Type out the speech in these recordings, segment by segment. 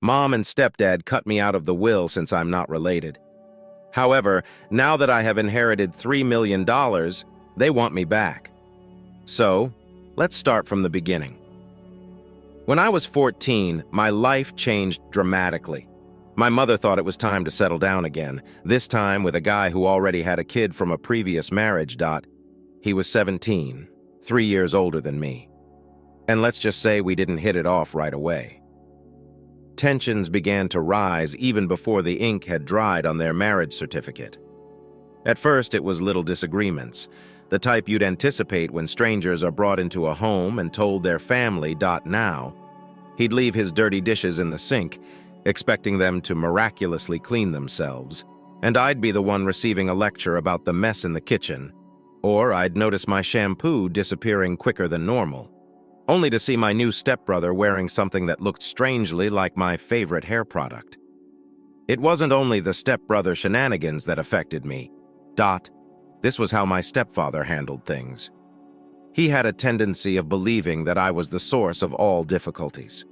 Mom and stepdad cut me out of the will since I'm not related. However, now that I have inherited $3 million, they want me back. So, let's start from the beginning. When I was 14, my life changed dramatically. My mother thought it was time to settle down again, this time with a guy who already had a kid from a previous marriage. He was 17, 3 years older than me. And let's just say we didn't hit it off right away. Tensions began to rise even before the ink had dried on their marriage certificate. At first, it was little disagreements, the type you'd anticipate when strangers are brought into a home and told their family. Now, he'd leave his dirty dishes in the sink, expecting them to miraculously clean themselves, and I'd be the one receiving a lecture about the mess in the kitchen, or I'd notice my shampoo disappearing quicker than normal, only to see my new stepbrother wearing something that looked strangely like my favorite hair product. It wasn't only the stepbrother shenanigans that affected me. This was how my stepfather handled things. He had a tendency of believing that I was the source of all difficulties.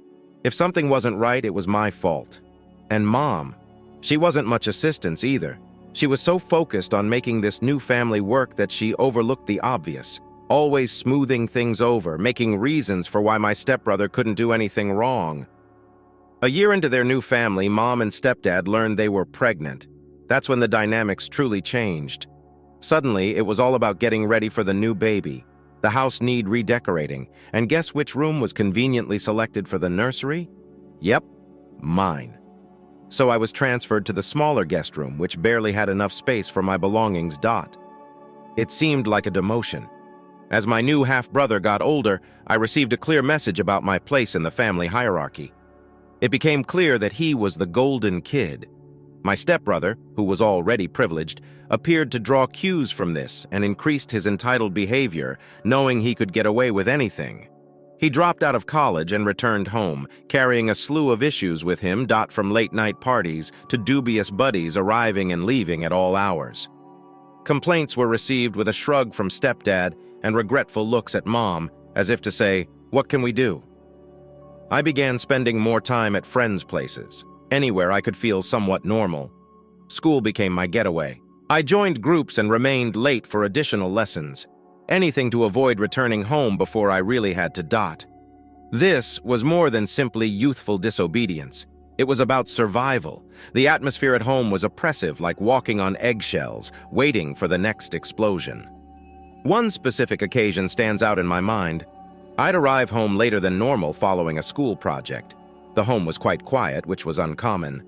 If something wasn't right, it was my fault. And Mom, she wasn't much assistance either. She was so focused on making this new family work that she overlooked the obvious, always smoothing things over, making reasons for why my stepbrother couldn't do anything wrong. A year into their new family, Mom and stepdad learned they were pregnant. That's when the dynamics truly changed. Suddenly, it was all about getting ready for the new baby. The house needed redecorating, and guess which room was conveniently selected for the nursery? Yep, mine. So I was transferred to the smaller guest room, which barely had enough space for my belongings. It seemed like a demotion. As my new half-brother got older, I received a clear message about my place in the family hierarchy. It became clear that he was the golden kid. My stepbrother, who was already privileged, appeared to draw cues from this and increased his entitled behavior, knowing he could get away with anything. He dropped out of college and returned home, carrying a slew of issues with him. From late-night parties to dubious buddies arriving and leaving at all hours. Complaints were received with a shrug from stepdad and regretful looks at Mom, as if to say, "What can we do?" I began spending more time at friends' places, anywhere I could feel somewhat normal. School became my getaway. I joined groups and remained late for additional lessons, anything to avoid returning home before I really had to. This was more than simply youthful disobedience. It was about survival. The atmosphere at home was oppressive, like walking on eggshells, waiting for the next explosion. One specific occasion stands out in my mind. I'd arrive home later than normal following a school project. The home was quite quiet, which was uncommon.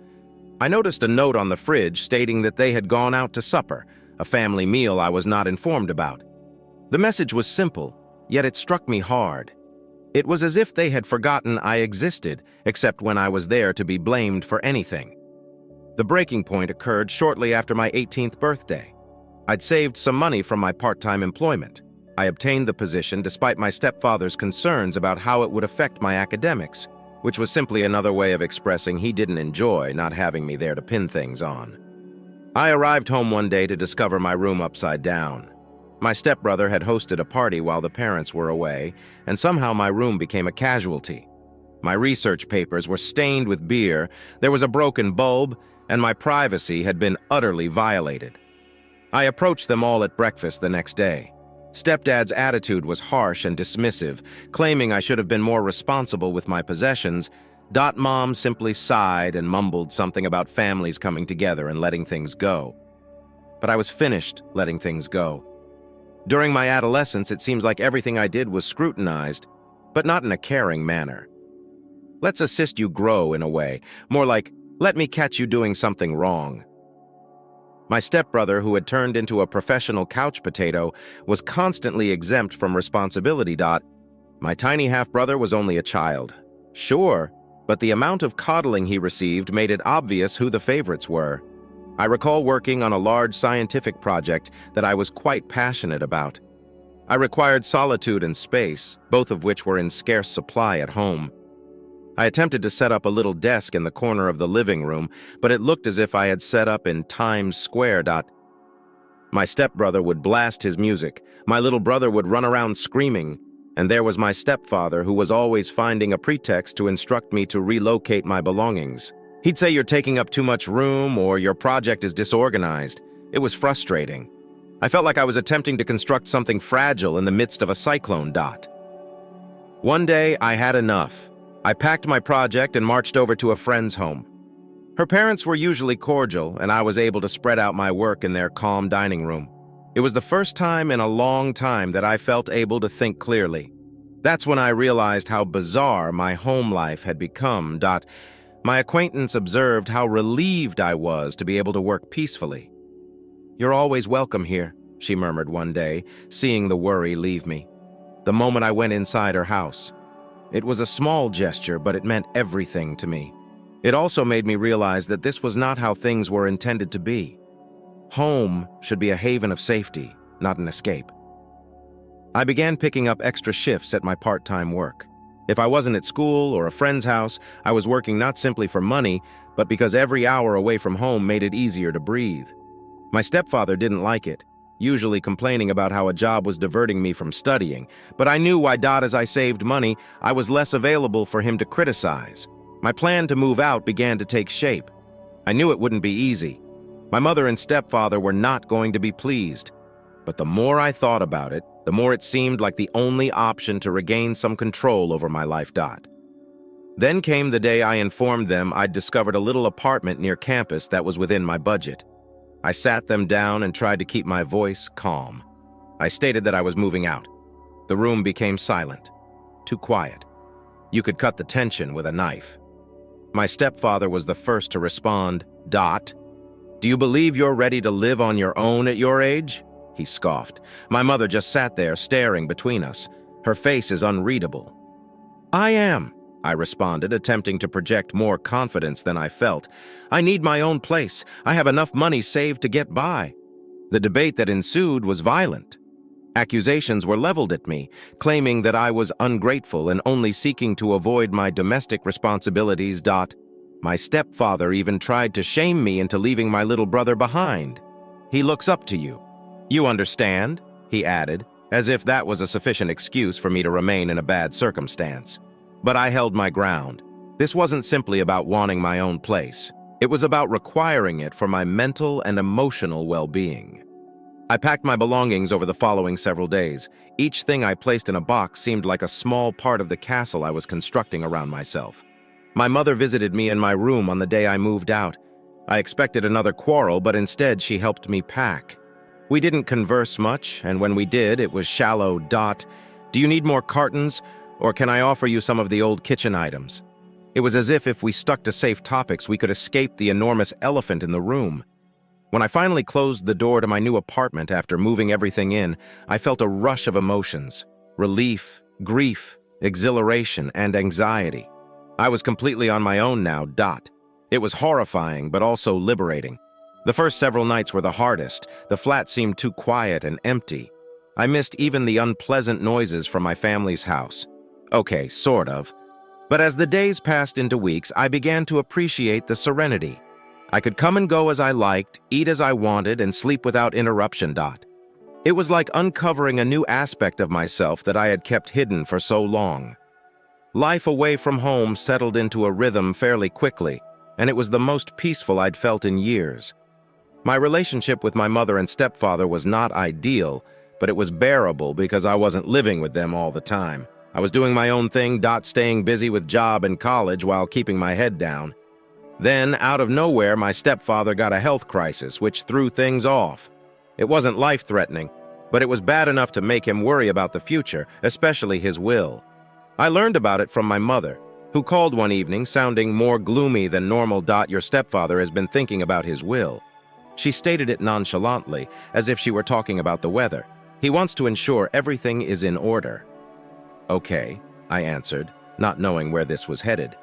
I noticed a note on the fridge stating that they had gone out to supper, a family meal I was not informed about. The message was simple, yet it struck me hard. It was as if they had forgotten I existed, except when I was there to be blamed for anything. The breaking point occurred shortly after my 18th birthday. I'd saved some money from my part-time employment. I obtained the position despite my stepfather's concerns about how it would affect my academics, which was simply another way of expressing he didn't enjoy not having me there to pin things on. I arrived home one day to discover my room upside down. My stepbrother had hosted a party while the parents were away, and somehow my room became a casualty. My research papers were stained with beer, there was a broken bulb, and my privacy had been utterly violated. I approached them all at breakfast the next day. Stepdad's attitude was harsh and dismissive, claiming I should have been more responsible with my possessions. Mom simply sighed and mumbled something about families coming together and letting things go. But I was finished letting things go. During my adolescence, it seems like everything I did was scrutinized, but not in a caring manner. Let's assist you grow in a way, more like, let me catch you doing something wrong. My stepbrother, who had turned into a professional couch potato, was constantly exempt from responsibility. My tiny half-brother was only a child. Sure, but the amount of coddling he received made it obvious who the favorites were. I recall working on a large scientific project that I was quite passionate about. I required solitude and space, both of which were in scarce supply at home. I attempted to set up a little desk in the corner of the living room, but it looked as if I had set up in Times Square. My stepbrother would blast his music, my little brother would run around screaming, And there was my stepfather, who was always finding a pretext to instruct me to relocate my belongings. He'd say you're taking up too much room or your project is disorganized. It was frustrating. I felt like I was attempting to construct something fragile in the midst of a cyclone. One day, I had enough. I packed my project and marched over to a friend's home. Her parents were usually cordial, and I was able to spread out my work in their calm dining room. It was the first time in a long time that I felt able to think clearly. That's when I realized how bizarre my home life had become. My acquaintance observed how relieved I was to be able to work peacefully. "You're always welcome here," she murmured one day, seeing the worry leave me. The moment I went inside her house. It was a small gesture, but it meant everything to me. It also made me realize that this was not how things were intended to be. Home should be a haven of safety, not an escape. I began picking up extra shifts at my part-time work. If I wasn't at school or a friend's house, I was working not simply for money, but because every hour away from home made it easier to breathe. My stepfather didn't like it, usually complaining about how a job was diverting me from studying, but I knew why. As I saved money, I was less available for him to criticize. My plan to move out began to take shape. I knew it wouldn't be easy. My mother and stepfather were not going to be pleased. But the more I thought about it, the more it seemed like the only option to regain some control over my life. Then came the day I informed them I'd discovered a little apartment near campus that was within my budget. I sat them down and tried to keep my voice calm. I stated that I was moving out. The room became silent, too quiet. You could cut the tension with a knife. My stepfather was the first to respond. "Do you believe you're ready to live on your own at your age?" He scoffed. My mother just sat there, staring between us. Her face is unreadable. "I am," I responded, attempting to project more confidence than I felt. "I need my own place. I have enough money saved to get by." The debate that ensued was violent. Accusations were leveled at me, claiming that I was ungrateful and only seeking to avoid my domestic responsibilities. My stepfather even tried to shame me into leaving my little brother behind. "He looks up to you. You understand?" he added, as if that was a sufficient excuse for me to remain in a bad circumstance. But I held my ground. This wasn't simply about wanting my own place. It was about requiring it for my mental and emotional well-being. I packed my belongings over the following several days. Each thing I placed in a box seemed like a small part of the castle I was constructing around myself. My mother visited me in my room on the day I moved out. I expected another quarrel, but instead she helped me pack. We didn't converse much, and when we did, it was shallow. "Do you need more cartons, or can I offer you some of the old kitchen items?" It was as if we stuck to safe topics, we could escape the enormous elephant in the room. When I finally closed the door to my new apartment after moving everything in, I felt a rush of emotions: relief, grief, exhilaration, and anxiety. I was completely on my own now. It was horrifying, but also liberating. The first several nights were the hardest. The flat seemed too quiet and empty. I missed even the unpleasant noises from my family's house. Okay, sort of. But as the days passed into weeks, I began to appreciate the serenity. I could come and go as I liked, eat as I wanted, and sleep without interruption. It was like uncovering a new aspect of myself that I had kept hidden for so long. Life away from home settled into a rhythm fairly quickly, and it was the most peaceful I'd felt in years. My relationship with my mother and stepfather was not ideal, but it was bearable because I wasn't living with them all the time. I was doing my own thing, staying busy with job and college while keeping my head down. Then, out of nowhere, my stepfather got a health crisis, which threw things off. It wasn't life-threatening, but it was bad enough to make him worry about the future, especially his will. I learned about it from my mother, who called one evening sounding more gloomy than normal. "Your stepfather has been thinking about his will." She stated it nonchalantly, as if she were talking about the weather. "He wants to ensure everything is in order." "Okay," I answered, not knowing where this was headed.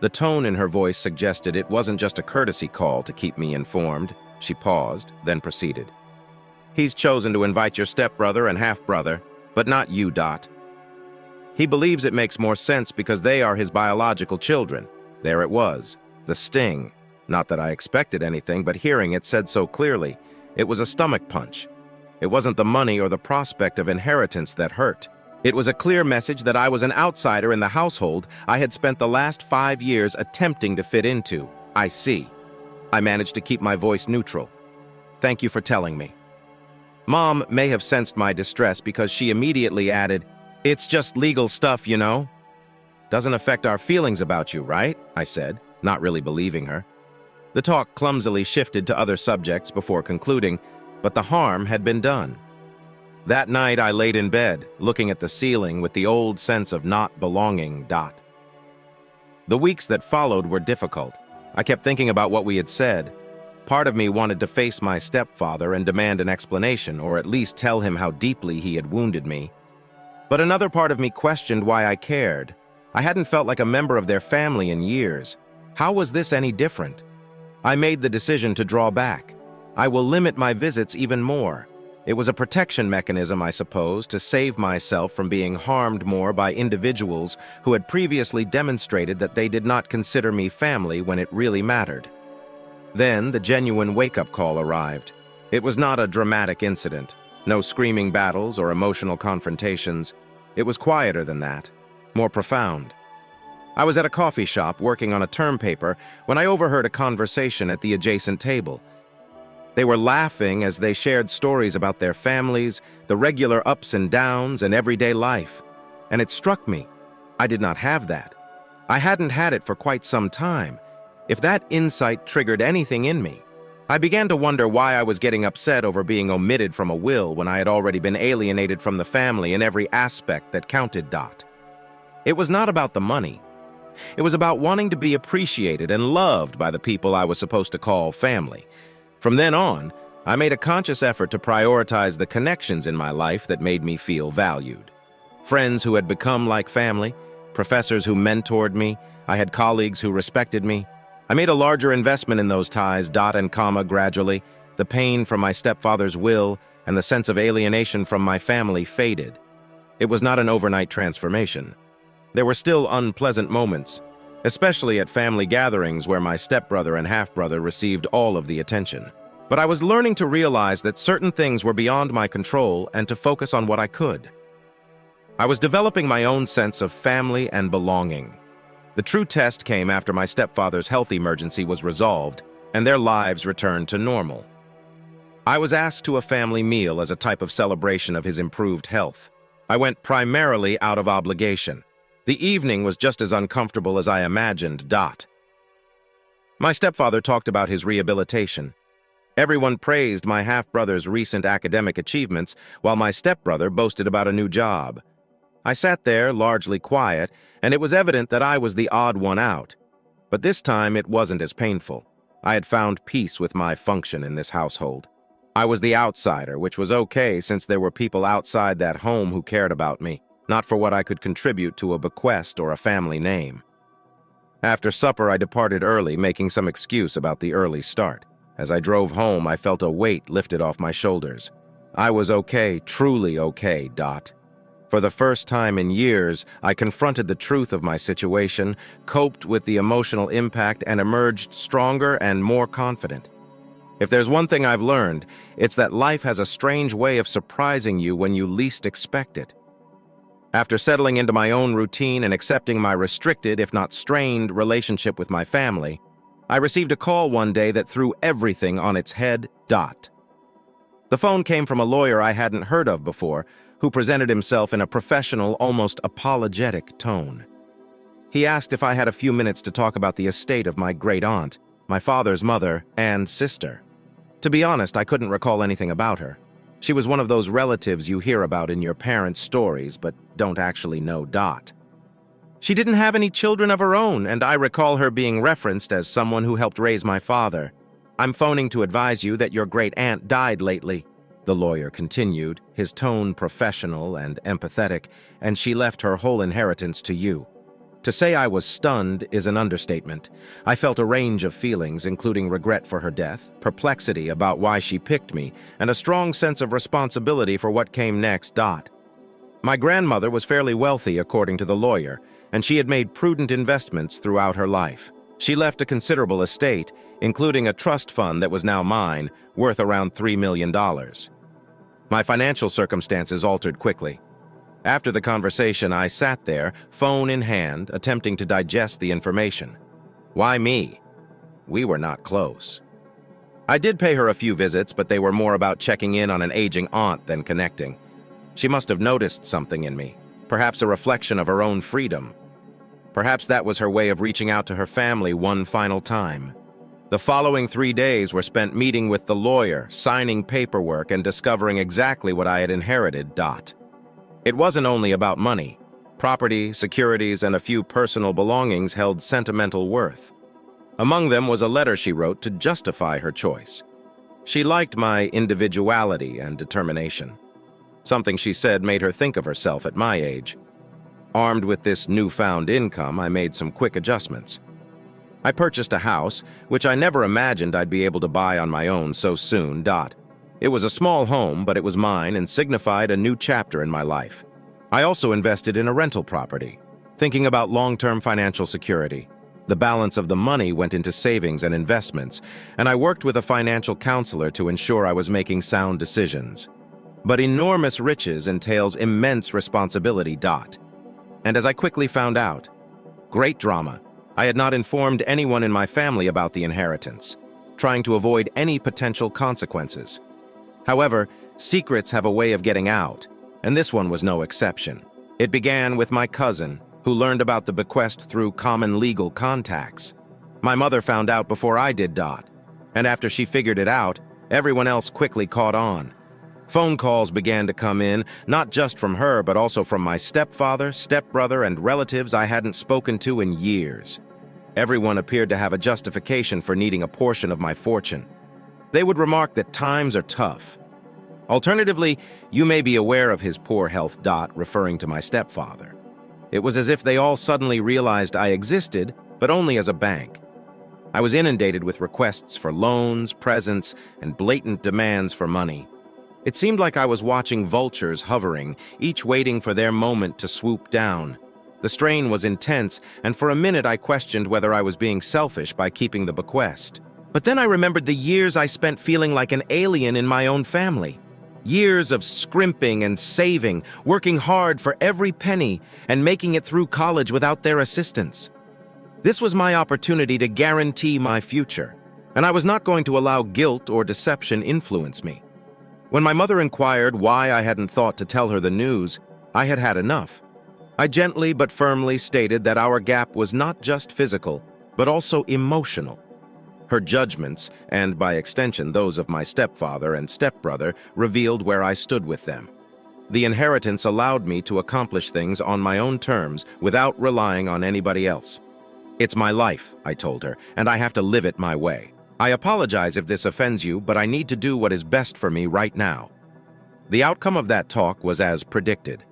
The tone in her voice suggested it wasn't just a courtesy call to keep me informed. She paused, then proceeded. "He's chosen to invite your stepbrother and half-brother, but not you. He believes it makes more sense because they are his biological children." There it was, the sting. Not that I expected anything, but hearing it said so clearly, it was a stomach punch. It wasn't the money or the prospect of inheritance that hurt. It was a clear message that I was an outsider in the household I had spent the last 5 years attempting to fit into. I see. I managed to keep my voice neutral. Thank you for telling me. Mom may have sensed my distress because she immediately added, "It's just legal stuff, you know." "Doesn't affect our feelings about you, right?" I said, not really believing her. The talk clumsily shifted to other subjects before concluding, but the harm had been done. That night I laid in bed, looking at the ceiling with the old sense of not belonging. The weeks that followed were difficult. I kept thinking about what we had said. Part of me wanted to face my stepfather and demand an explanation, or at least tell him how deeply he had wounded me. But another part of me questioned why I cared. I hadn't felt like a member of their family in years. How was this any different? I made the decision to draw back. I will limit my visits even more. It was a protection mechanism, I suppose, to save myself from being harmed more by individuals who had previously demonstrated that they did not consider me family when it really mattered. Then the genuine wake-up call arrived. It was not a dramatic incident. No screaming battles or emotional confrontations. It was quieter than that. More profound. I was at a coffee shop working on a term paper when I overheard a conversation at the adjacent table. They were laughing as they shared stories about their families, the regular ups and downs, and everyday life. And it struck me. I did not have that. I hadn't had it for quite some time. If that insight triggered anything in me, I began to wonder why I was getting upset over being omitted from a will when I had already been alienated from the family in every aspect that counted. It was not about the money. It was about wanting to be appreciated and loved by the people I was supposed to call family. From then on, I made a conscious effort to prioritize the connections in my life that made me feel valued. Friends who had become like family, professors who mentored me, I had colleagues who respected me. I made a larger investment in those ties, gradually. The pain from my stepfather's will and the sense of alienation from my family faded. It was not an overnight transformation. There were still unpleasant moments, especially at family gatherings where my stepbrother and half-brother received all of the attention. But I was learning to realize that certain things were beyond my control and to focus on what I could. I was developing my own sense of family and belonging. The true test came after my stepfather's health emergency was resolved and their lives returned to normal. I was asked to a family meal as a type of celebration of his improved health. I went primarily out of obligation. The evening was just as uncomfortable as I imagined. My stepfather talked about his rehabilitation. Everyone praised my half-brother's recent academic achievements, while my stepbrother boasted about a new job. I sat there, largely quiet, and it was evident that I was the odd one out. But this time it wasn't as painful. I had found peace with my function in this household. I was the outsider, which was okay since there were people outside that home who cared about me, not for what I could contribute to a bequest or a family name. After supper, I departed early, making some excuse about the early start. As I drove home, I felt a weight lifted off my shoulders. I was okay, truly okay. For the first time in years, I confronted the truth of my situation, coped with the emotional impact, and emerged stronger and more confident. If there's one thing I've learned, it's that life has a strange way of surprising you when you least expect it. After settling into my own routine and accepting my restricted, if not strained, relationship with my family, I received a call one day that threw everything on its head. The phone came from a lawyer I hadn't heard of before, who presented himself in a professional, almost apologetic tone. He asked if I had a few minutes to talk about the estate of my great-aunt, my father's mother, and sister. To be honest, I couldn't recall anything about her. She was one of those relatives you hear about in your parents' stories, but don't actually know. She didn't have any children of her own, and I recall her being referenced as someone who helped raise my father. "I'm phoning to advise you that your great-aunt died lately," the lawyer continued, his tone professional and empathetic, "and she left her whole inheritance to you." To say I was stunned is an understatement. I felt a range of feelings, including regret for her death, perplexity about why she picked me, and a strong sense of responsibility for what came next. My grandmother was fairly wealthy, according to the lawyer, and she had made prudent investments throughout her life. She left a considerable estate, including a trust fund that was now mine, worth around $3 million. My financial circumstances altered quickly. After the conversation, I sat there, phone in hand, attempting to digest the information. Why me? We were not close. I did pay her a few visits, but they were more about checking in on an aging aunt than connecting. She must have noticed something in me, perhaps a reflection of her own freedom. Perhaps that was her way of reaching out to her family one final time. The following 3 days were spent meeting with the lawyer, signing paperwork, and discovering exactly what I had inherited. It wasn't only about money. Property, securities, and a few personal belongings held sentimental worth. Among them was a letter she wrote to justify her choice. She liked my individuality and determination. Something she said made her think of herself at my age. Armed with this newfound income, I made some quick adjustments. I purchased a house, which I never imagined I'd be able to buy on my own so soon. It was a small home, but it was mine and signified a new chapter in my life. I also invested in a rental property, thinking about long-term financial security. The balance of the money went into savings and investments, and I worked with a financial counselor to ensure I was making sound decisions. But enormous riches entails immense responsibility. And as I quickly found out, great drama. I had not informed anyone in my family about the inheritance, trying to avoid any potential consequences. However, secrets have a way of getting out, and this one was no exception. It began with my cousin, who learned about the bequest through common legal contacts. My mother found out before I did. And after she figured it out, everyone else quickly caught on. Phone calls began to come in, not just from her, but also from my stepfather, stepbrother, and relatives I hadn't spoken to in years. Everyone appeared to have a justification for needing a portion of my fortune. They would remark that times are tough. Alternatively, you may be aware of his poor health. Referring to my stepfather. It was as if they all suddenly realized I existed, but only as a bank. I was inundated with requests for loans, presents, and blatant demands for money. It seemed like I was watching vultures hovering, each waiting for their moment to swoop down. The strain was intense, and for a minute I questioned whether I was being selfish by keeping the bequest. But then I remembered the years I spent feeling like an alien in my own family. Years of scrimping and saving, working hard for every penny, and making it through college without their assistance. This was my opportunity to guarantee my future, and I was not going to allow guilt or deception influence me. When my mother inquired why I hadn't thought to tell her the news, I had had enough. I gently but firmly stated that our gap was not just physical, but also emotional. Her judgments, and by extension those of my stepfather and stepbrother, revealed where I stood with them. The inheritance allowed me to accomplish things on my own terms without relying on anybody else. It's my life, I told her, and I have to live it my way. I apologize if this offends you, but I need to do what is best for me right now. The outcome of that talk was as predicted.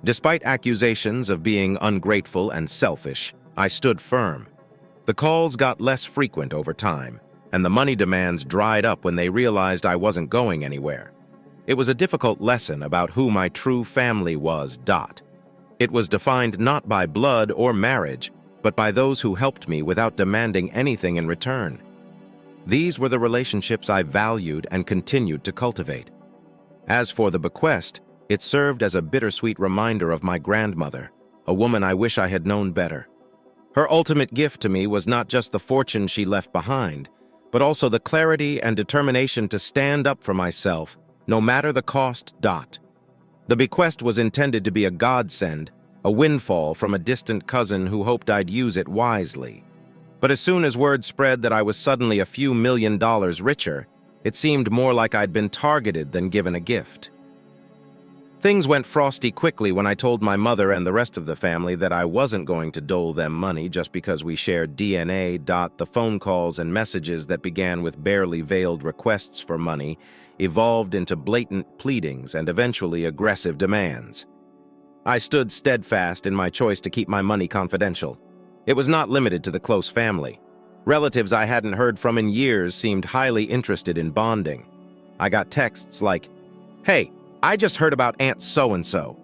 Despite accusations of being ungrateful and selfish, I stood firm. The calls got less frequent over time, and the money demands dried up when they realized I wasn't going anywhere. It was a difficult lesson about who my true family was. It was defined not by blood or marriage, but by those who helped me without demanding anything in return. These were the relationships I valued and continued to cultivate. As for the bequest, it served as a bittersweet reminder of my grandmother, a woman I wish I had known better. Her ultimate gift to me was not just the fortune she left behind, but also the clarity and determination to stand up for myself, no matter the cost. The bequest was intended to be a godsend, a windfall from a distant cousin who hoped I'd use it wisely. But as soon as word spread that I was suddenly a few $1 million richer, it seemed more like I'd been targeted than given a gift. Things went frosty quickly when I told my mother and the rest of the family that I wasn't going to dole them money just because we shared DNA. The phone calls and messages that began with barely veiled requests for money evolved into blatant pleadings and eventually aggressive demands. I stood steadfast in my choice to keep my money confidential. It was not limited to the close family. Relatives I hadn't heard from in years seemed highly interested in bonding. I got texts like, "Hey, I just heard about Aunt so-and-so.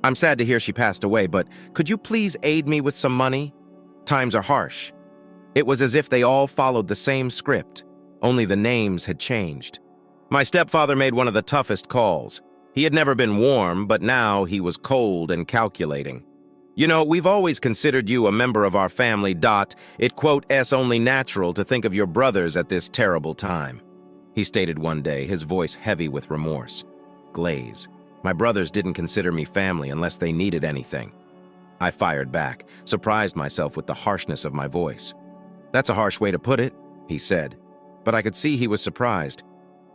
I'm sad to hear she passed away, but could you please aid me with some money? Times are harsh." It was as if they all followed the same script, only the names had changed. My stepfather made one of the toughest calls. He had never been warm, but now he was cold and calculating. You know, we've always considered you a member of our family. It quote s only natural to think of your brothers at this terrible time, he stated one day, his voice heavy with remorse. Glaze. My brothers didn't consider me family unless they needed anything. I fired back, surprised myself with the harshness of my voice. That's a harsh way to put it, he said, but I could see he was surprised.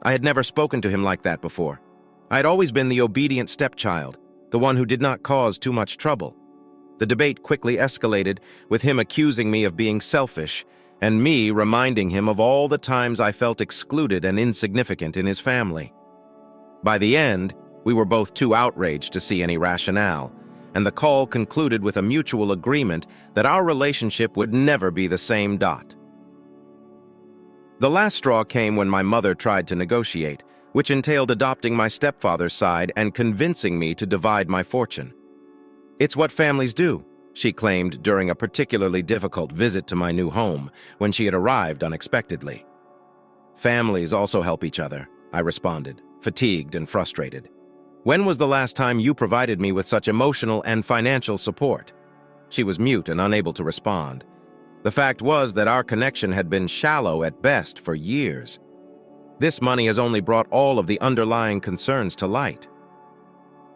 I had never spoken to him like that before. I had always been the obedient stepchild, the one who did not cause too much trouble. The debate quickly escalated, with him accusing me of being selfish, and me reminding him of all the times I felt excluded and insignificant in his family. By the end, we were both too outraged to see any rationale, and the call concluded with a mutual agreement that our relationship would never be the same. The last straw came when my mother tried to negotiate, which entailed adopting my stepfather's side and convincing me to divide my fortune. It's what families do, she claimed during a particularly difficult visit to my new home when she had arrived unexpectedly. Families also help each other, I responded, fatigued and frustrated. When was the last time you provided me with such emotional and financial support? She was mute and unable to respond. The fact was that our connection had been shallow at best for years. This money has only brought all of the underlying concerns to light.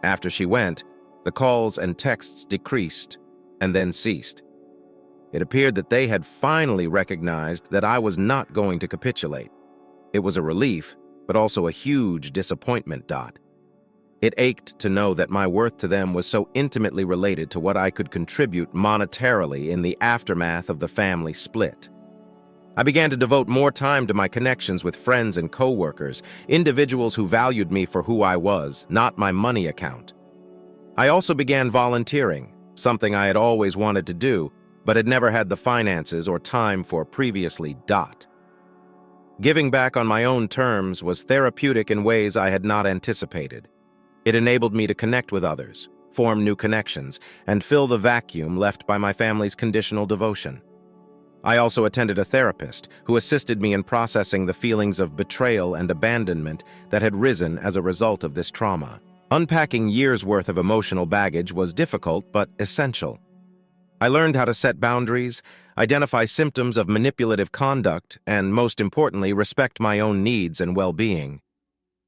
After she went, the calls and texts decreased and then ceased. It appeared that they had finally recognized that I was not going to capitulate. It was a relief, but also a huge disappointment. It ached to know that my worth to them was so intimately related to what I could contribute monetarily in the aftermath of the family split. I began to devote more time to my connections with friends and coworkers, individuals who valued me for who I was, not my money account. I also began volunteering, something I had always wanted to do, but had never had the finances or time for previously. Giving back on my own terms was therapeutic in ways I had not anticipated. It enabled me to connect with others, form new connections, and fill the vacuum left by my family's conditional devotion. I also attended a therapist who assisted me in processing the feelings of betrayal and abandonment that had risen as a result of this trauma. Unpacking years' worth of emotional baggage was difficult but essential. I learned how to set boundaries, identify symptoms of manipulative conduct, and, most importantly, respect my own needs and well-being.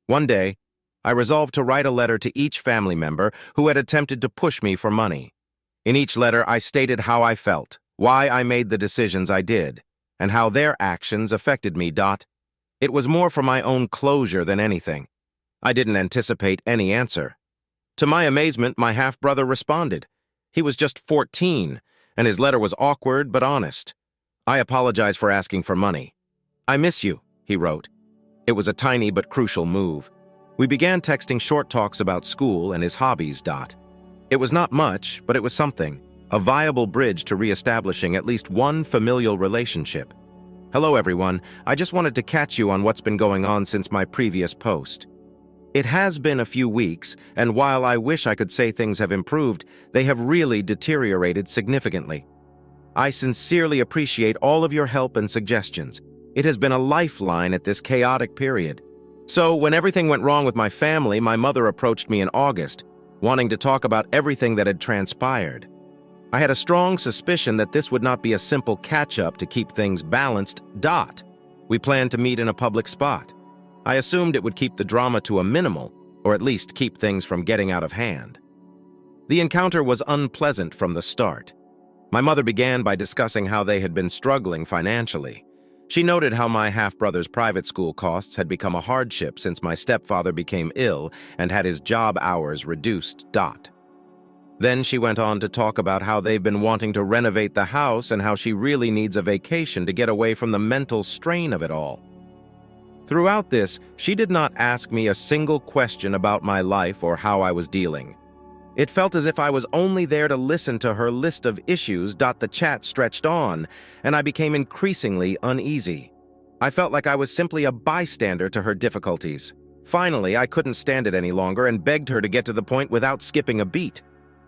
One day, I resolved to write a letter to each family member who had attempted to push me for money. In each letter, I stated how I felt, why I made the decisions I did, and how their actions affected me. It was more for my own closure than anything. I didn't anticipate any answer. To my amazement, my half-brother responded. He was just 14, and his letter was awkward but honest. I apologize for asking for money. I miss you, he wrote. It was a tiny but crucial move. We began texting short talks about school and his hobbies. It was not much, but it was something, a viable bridge to reestablishing at least one familial relationship. Hello, everyone. I just wanted to catch you on what's been going on since my previous post. It has been a few weeks, and while I wish I could say things have improved, they have really deteriorated significantly. I sincerely appreciate all of your help and suggestions. It has been a lifeline at this chaotic period. So, when everything went wrong with my family, my mother approached me in August, wanting to talk about everything that had transpired. I had a strong suspicion that this would not be a simple catch-up to keep things balanced. We planned to meet in a public spot. I assumed it would keep the drama to a minimal, or at least keep things from getting out of hand. The encounter was unpleasant from the start. My mother began by discussing how they had been struggling financially. She noted how my half-brother's private school costs had become a hardship since my stepfather became ill and had his job hours reduced. Then she went on to talk about how they've been wanting to renovate the house and how she really needs a vacation to get away from the mental strain of it all. Throughout this, she did not ask me a single question about my life or how I was dealing. It felt as if I was only there to listen to her list of issues. The chat stretched on, and I became increasingly uneasy. I felt like I was simply a bystander to her difficulties. Finally, I couldn't stand it any longer and begged her to get to the point without skipping a beat.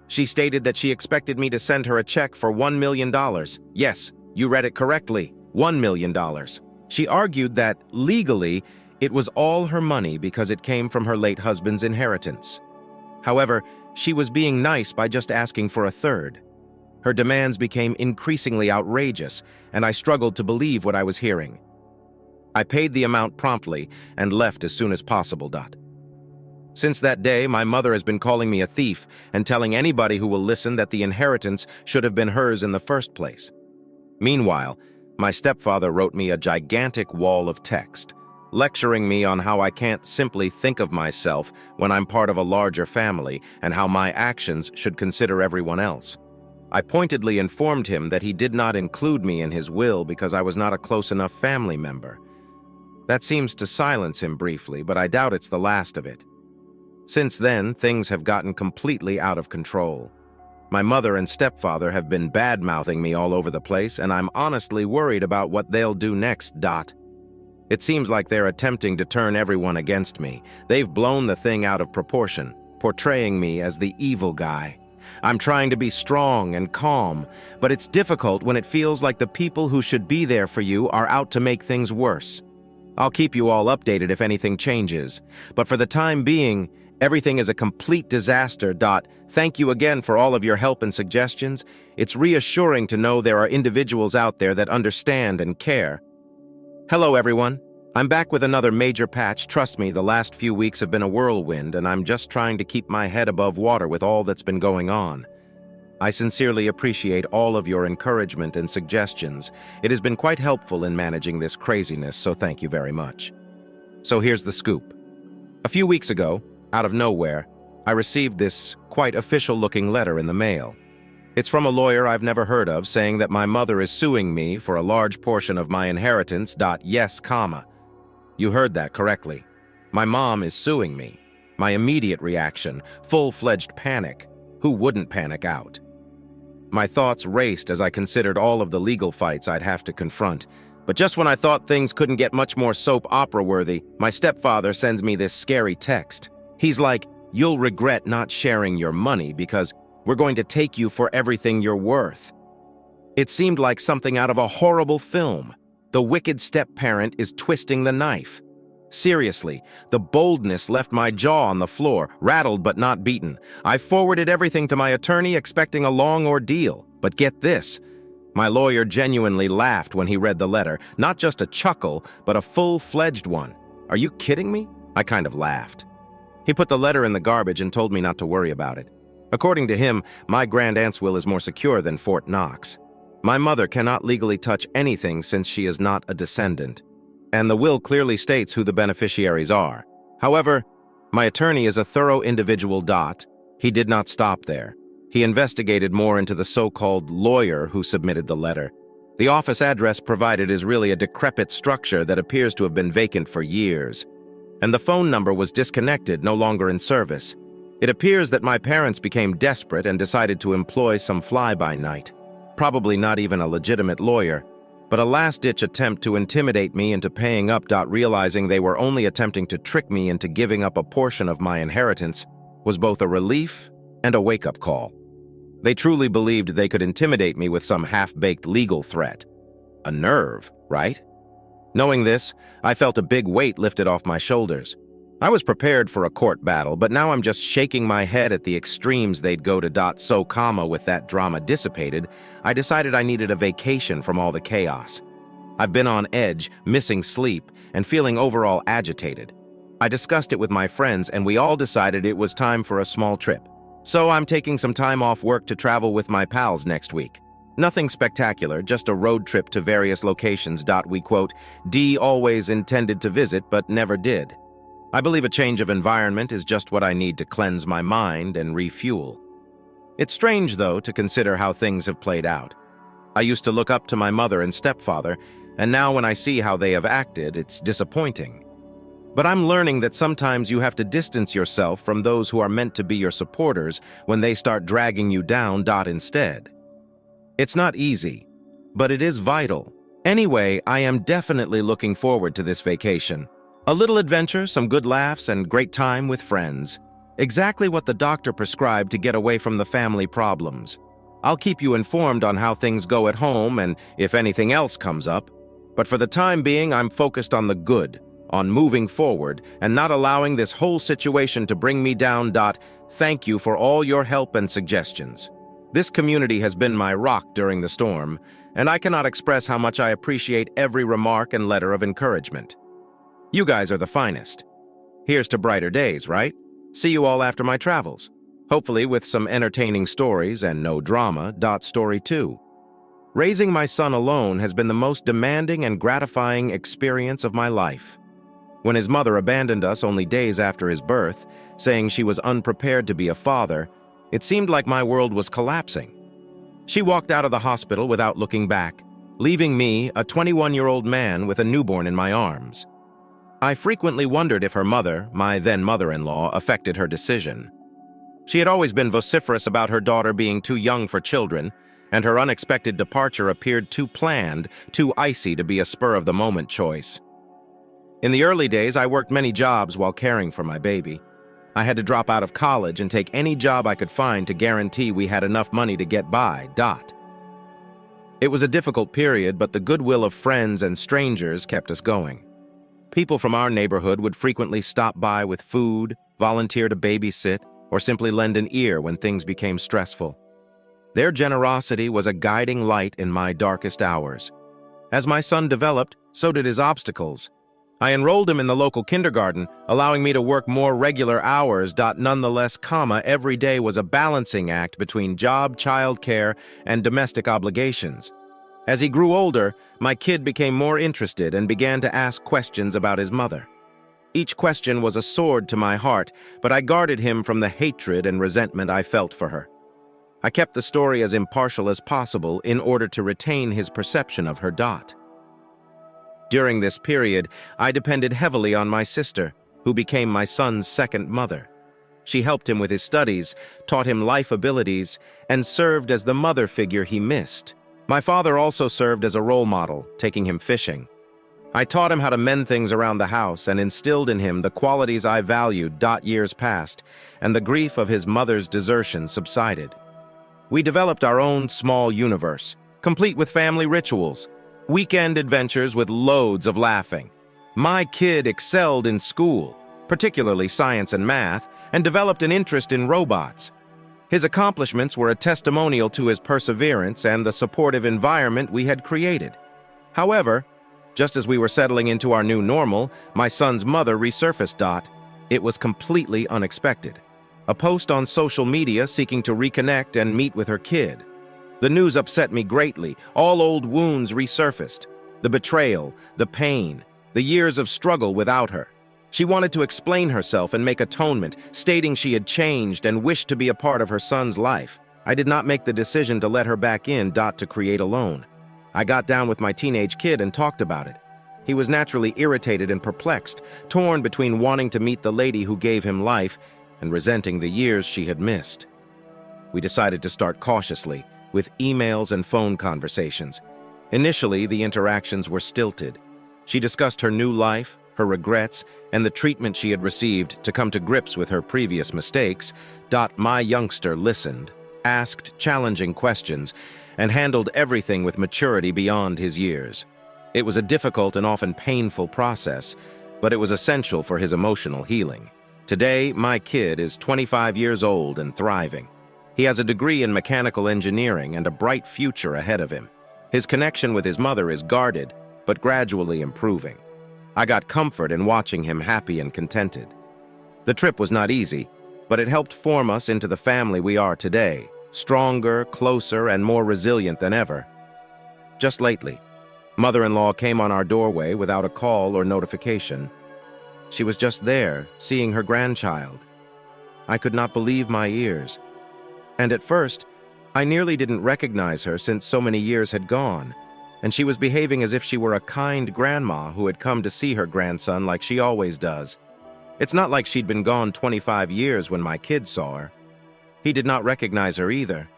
She stated that she expected me to send her a check for $1 million. Yes, you read it correctly, $1 million. She argued that, legally, It was all her money because it came from her late husband's inheritance. However, she was being nice by just asking for a third. Her demands became increasingly outrageous, and I struggled to believe what I was hearing. I paid the amount promptly and left as soon as possible. Since that day, my mother has been calling me a thief and telling anybody who will listen that the inheritance should have been hers in the first place. Meanwhile, my stepfather wrote me a gigantic wall of text, lecturing me on how I can't simply think of myself when I'm part of a larger family and how my actions should consider everyone else. I pointedly informed him that he did not include me in his will because I was not a close enough family member. That seems to silence him briefly, but I doubt it's the last of it. Since then, things have gotten completely out of control. My mother and stepfather have been bad-mouthing me all over the place, and I'm honestly worried about what they'll do next. It seems like they're attempting to turn everyone against me. They've blown the thing out of proportion, portraying me as the evil guy. I'm trying to be strong and calm, but it's difficult when it feels like the people who should be there for you are out to make things worse. I'll keep you all updated if anything changes, but for the time being, everything is a complete disaster. Thank you again for all of your help and suggestions. It's reassuring to know there are individuals out there that understand and care. Hello, everyone. I'm back with another major patch. Trust me, the last few weeks have been a whirlwind, and I'm just trying to keep my head above water with all that's been going on. I sincerely appreciate all of your encouragement and suggestions. It has been quite helpful in managing this craziness, so thank you very much. So here's the scoop. A few weeks ago, out of nowhere, I received this quite official-looking letter in the mail. It's from a lawyer I've never heard of saying that my mother is suing me for a large portion of my inheritance. Yes, comma. You heard that correctly. My mom is suing me. My immediate reaction, full-fledged panic. Who wouldn't panic out? My thoughts raced as I considered all of the legal fights I'd have to confront. But just when I thought things couldn't get much more soap opera-worthy, my stepfather sends me this scary text. He's like, "You'll regret not sharing your money because we're going to take you for everything you're worth." It seemed like something out of a horrible film. The wicked step-parent is twisting the knife. Seriously, the boldness left my jaw on the floor, rattled but not beaten. I forwarded everything to my attorney, expecting a long ordeal. But get this, my lawyer genuinely laughed when he read the letter. Not just a chuckle, but a full-fledged one. Are you kidding me? I kind of laughed. He put the letter in the garbage and told me not to worry about it. According to him, my grand-aunt's will is more secure than Fort Knox. My mother cannot legally touch anything since she is not a descendant, and the will clearly states who the beneficiaries are. However, my attorney is a thorough individual. He did not stop there. He investigated more into the so-called lawyer who submitted the letter. The office address provided is really a decrepit structure that appears to have been vacant for years, and the phone number was disconnected, no longer in service. It appears that my parents became desperate and decided to employ some fly-by-night. Probably not even a legitimate lawyer, but a last-ditch attempt to intimidate me into paying up. Realizing they were only attempting to trick me into giving up a portion of my inheritance was both a relief and a wake-up call. They truly believed they could intimidate me with some half-baked legal threat. A nerve, right? Knowing this, I felt a big weight lifted off my shoulders. I was prepared for a court battle, but now I'm just shaking my head at the extremes they'd go to. So, with that drama dissipated, I decided I needed a vacation from all the chaos. I've been on edge, missing sleep, and feeling overall agitated. I discussed it with my friends, and we all decided it was time for a small trip. So I'm taking some time off work to travel with my pals next week. Nothing spectacular, just a road trip to various locations. We quote, "D always intended to visit, but never did." I believe a change of environment is just what I need to cleanse my mind and refuel. It's strange, though, to consider how things have played out. I used to look up to my mother and stepfather, and now when I see how they have acted, it's disappointing. But I'm learning that sometimes you have to distance yourself from those who are meant to be your supporters when they start dragging you down. Instead. It's not easy, but it is vital. Anyway, I am definitely looking forward to this vacation. A little adventure, some good laughs, and great time with friends. Exactly what the doctor prescribed to get away from the family problems. I'll keep you informed on how things go at home and if anything else comes up. But for the time being, I'm focused on the good, on moving forward and not allowing this whole situation to bring me down. Thank you for all your help and suggestions. This community has been my rock during the storm, and I cannot express how much I appreciate every remark and letter of encouragement. You guys are the finest. Here's to brighter days, right? See you all after my travels. Hopefully with some entertaining stories and no drama. Story 2. Raising my son alone has been the most demanding and gratifying experience of my life. When his mother abandoned us only days after his birth, saying she was unprepared to be a father, it seemed like my world was collapsing. She walked out of the hospital without looking back, leaving me, a 21-year-old man with a newborn in my arms. I frequently wondered if her mother, my then mother-in-law, affected her decision. She had always been vociferous about her daughter being too young for children, and her unexpected departure appeared too planned, too icy to be a spur-of-the-moment choice. In the early days, I worked many jobs while caring for my baby. I had to drop out of college and take any job I could find to guarantee we had enough money to get by. It was a difficult period, but the goodwill of friends and strangers kept us going. People from our neighborhood would frequently stop by with food, volunteer to babysit, or simply lend an ear when things became stressful. Their generosity was a guiding light in my darkest hours. As my son developed, so did his obstacles. I enrolled him in the local kindergarten, allowing me to work more regular hours. Nonetheless, every day was a balancing act between job, childcare, and domestic obligations. As he grew older, my kid became more interested and began to ask questions about his mother. Each question was a sword to my heart, but I guarded him from the hatred and resentment I felt for her. I kept the story as impartial as possible in order to retain his perception of her. During this period, I depended heavily on my sister, who became my son's second mother. She helped him with his studies, taught him life abilities, and served as the mother figure he missed. My father also served as a role model, taking him fishing. I taught him how to mend things around the house and instilled in him the qualities I valued. Years passed, and the grief of his mother's desertion subsided. We developed our own small universe, complete with family rituals, weekend adventures with loads of laughing. My kid excelled in school, particularly science and math, and developed an interest in robots. His accomplishments were a testimonial to his perseverance and the supportive environment we had created. However, just as we were settling into our new normal, my son's mother resurfaced. It was completely unexpected. A post on social media seeking to reconnect and meet with her kid. The news upset me greatly. All old wounds resurfaced. The betrayal, the pain, the years of struggle without her. She wanted to explain herself and make atonement, stating she had changed and wished to be a part of her son's life. I did not make the decision to let her back in. To create alone. I got down with my teenage kid and talked about it. He was naturally irritated and perplexed, torn between wanting to meet the lady who gave him life and resenting the years she had missed. We decided to start cautiously, with emails and phone conversations. Initially, the interactions were stilted. She discussed her new life, her regrets, and the treatment she had received to come to grips with her previous mistakes. My youngster listened, asked challenging questions, and handled everything with maturity beyond his years. It was a difficult and often painful process, but it was essential for his emotional healing. Today, my kid is 25 years old and thriving. He has a degree in mechanical engineering and a bright future ahead of him. His connection with his mother is guarded, but gradually improving. I got comfort in watching him happy and contented. The trip was not easy, but it helped form us into the family we are today, stronger, closer, and more resilient than ever. Just lately, mother-in-law came on our doorway without a call or notification. She was just there, seeing her grandchild. I could not believe my ears. And at first, I nearly didn't recognize her since so many years had gone, and she was behaving as if she were a kind grandma who had come to see her grandson like she always does. It's not like she'd been gone 25 years when my kid saw her. He did not recognize her either.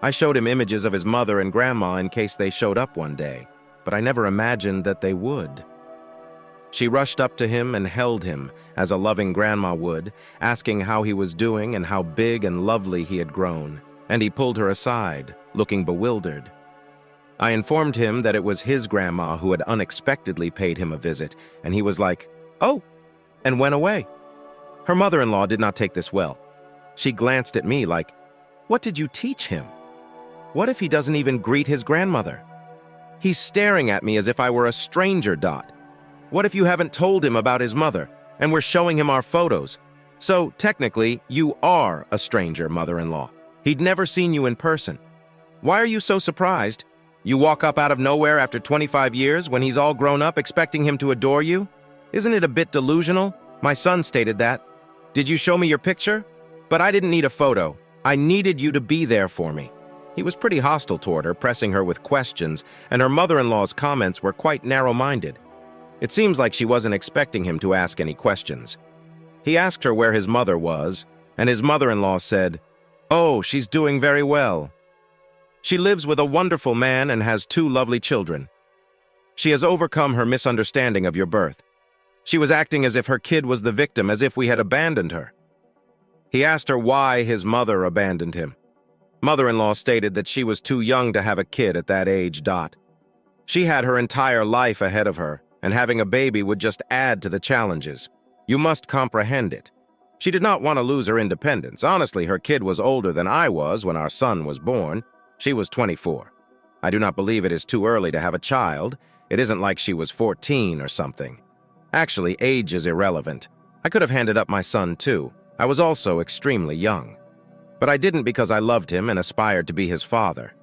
I showed him images of his mother and grandma in case they showed up one day, but I never imagined that they would. She rushed up to him and held him, as a loving grandma would, asking how he was doing and how big and lovely he had grown, and he pulled her aside, looking bewildered. I informed him that it was his grandma who had unexpectedly paid him a visit, and he was like, "Oh," and went away. Her mother-in-law did not take this well. She glanced at me like, "What did you teach him? What if he doesn't even greet his grandmother? He's staring at me as if I were a stranger, Dot. What if you haven't told him about his mother, and we're showing him our photos? So, technically, you are a stranger, mother-in-law. He'd never seen you in person. Why are you so surprised? You walk up out of nowhere after 25 years when he's all grown up expecting him to adore you? Isn't it a bit delusional? My son stated that. Did you show me your picture? But I didn't need a photo. I needed you to be there for me." He was pretty hostile toward her, pressing her with questions, and her mother-in-law's comments were quite narrow-minded. It seems like she wasn't expecting him to ask any questions. He asked her where his mother was, and his mother-in-law said, "Oh, she's doing very well. She lives with a wonderful man and has 2 lovely children. She has overcome her misunderstanding of your birth. She was acting as if her kid was the victim, as if we had abandoned her." He asked her why his mother abandoned him. Mother-in-law stated that she was too young to have a kid at that age. She had her entire life ahead of her, and having a baby would just add to the challenges. You must comprehend it. She did not want to lose her independence. Honestly, her kid was older than I was when our son was born. She was 24. I do not believe it is too early to have a child. It isn't like she was 14 or something. Actually, age is irrelevant. I could have handed up my son too. I was also extremely young. But I didn't because I loved him and aspired to be his father.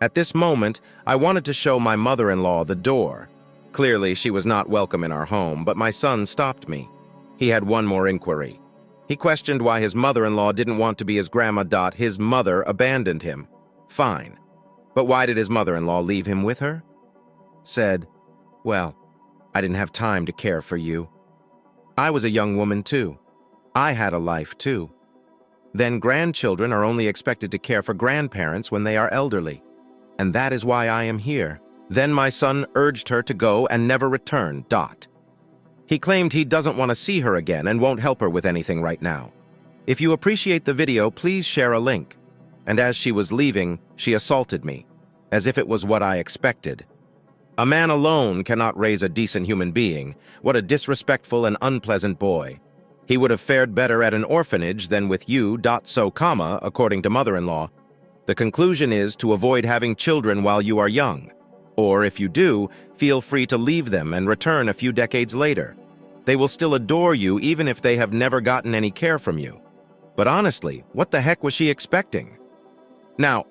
At this moment, I wanted to show my mother-in-law the door. Clearly, she was not welcome in our home, but my son stopped me. He had one more inquiry. He questioned why his mother-in-law didn't want to be his grandma. His mother abandoned him. Fine. But why did his mother-in-law leave him with her? Said, "Well, I didn't have time to care for you. I was a young woman too. I had a life too. Then grandchildren are only expected to care for grandparents when they are elderly. And that is why I am here." Then my son urged her to go and never return. He claimed he doesn't want to see her again and won't help her with anything right now. If you appreciate the video, please share a link. And as she was leaving, she assaulted me, as if it was what I expected. A man alone cannot raise a decent human being. What a disrespectful and unpleasant boy. He would have fared better at an orphanage than with you. According to mother-in-law. The conclusion is to avoid having children while you are young. Or if you do, feel free to leave them and return a few decades later. They will still adore you even if they have never gotten any care from you. But honestly, what the heck was she expecting? Now,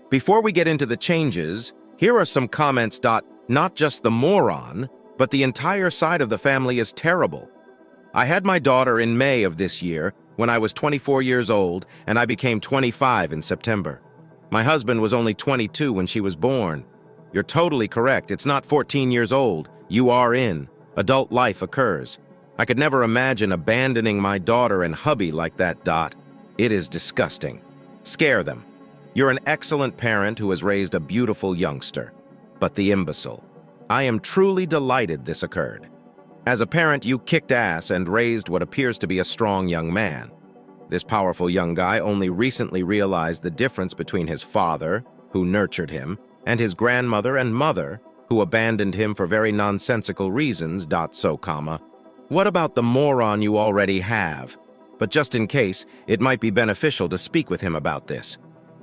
before we get into the changes, here are some comments. Not just the moron, but the entire side of the family is terrible. I had my daughter in May of this year when I was 24 years old, and I became 25 in September. My husband was only 22 when she was born. You're totally correct. It's not 14 years old. You are in. Adult life occurs. I could never imagine abandoning my daughter and hubby like that. It is disgusting. Scare them. You're an excellent parent who has raised a beautiful youngster. But the imbecile. I am truly delighted this occurred. As a parent, you kicked ass and raised what appears to be a strong young man. This powerful young guy only recently realized the difference between his father, who nurtured him, and his grandmother and mother, who abandoned him for very nonsensical reasons. What about the moron you already have? But just in case, it might be beneficial to speak with him about this.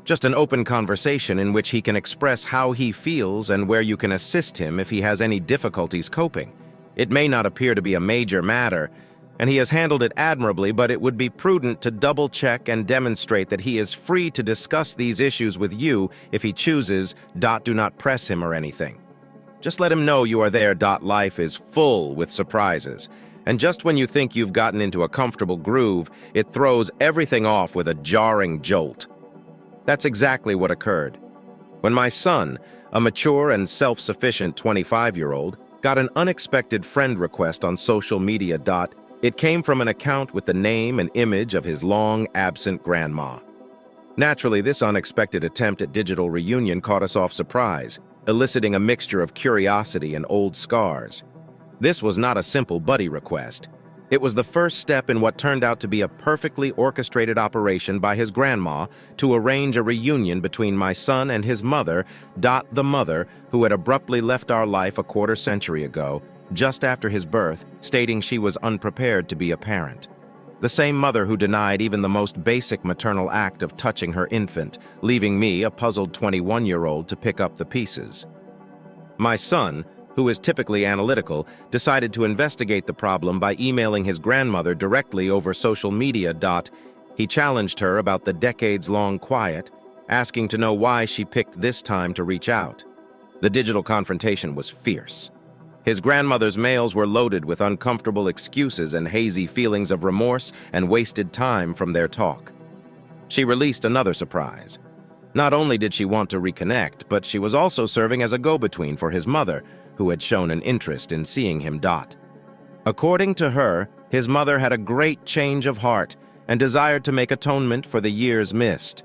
Just an open conversation in which he can express how he feels and where you can assist him if he has any difficulties coping. It may not appear to be a major matter, and he has handled it admirably, but it would be prudent to double-check and demonstrate that he is free to discuss these issues with you if he chooses. Do not press him or anything. Just let him know you are there. Life is full with surprises, and just when you think you've gotten into a comfortable groove, it throws everything off with a jarring jolt. That's exactly what occurred. When my son, a mature and self-sufficient 25-year-old, got an unexpected friend request on social media. It came from an account with the name and image of his long-absent grandma. Naturally, this unexpected attempt at digital reunion caught us off surprise, eliciting a mixture of curiosity and old scars. This was not a simple buddy request. It was the first step in what turned out to be a perfectly orchestrated operation by his grandma to arrange a reunion between my son and his mother, the mother who had abruptly left our life a quarter century ago, just after his birth, stating she was unprepared to be a parent. The same mother who denied even the most basic maternal act of touching her infant, leaving me, a puzzled 21-year-old, to pick up the pieces. My son, who is typically analytical, decided to investigate the problem by emailing his grandmother directly over social media. He challenged her about the decades-long quiet, asking to know why she picked this time to reach out. The digital confrontation was fierce. His grandmother's mails were loaded with uncomfortable excuses and hazy feelings of remorse and wasted time from their talk. She released another surprise. Not only did she want to reconnect, but she was also serving as a go-between for his mother, who had shown an interest in seeing him. According to her, his mother had a great change of heart and desired to make atonement for the years missed.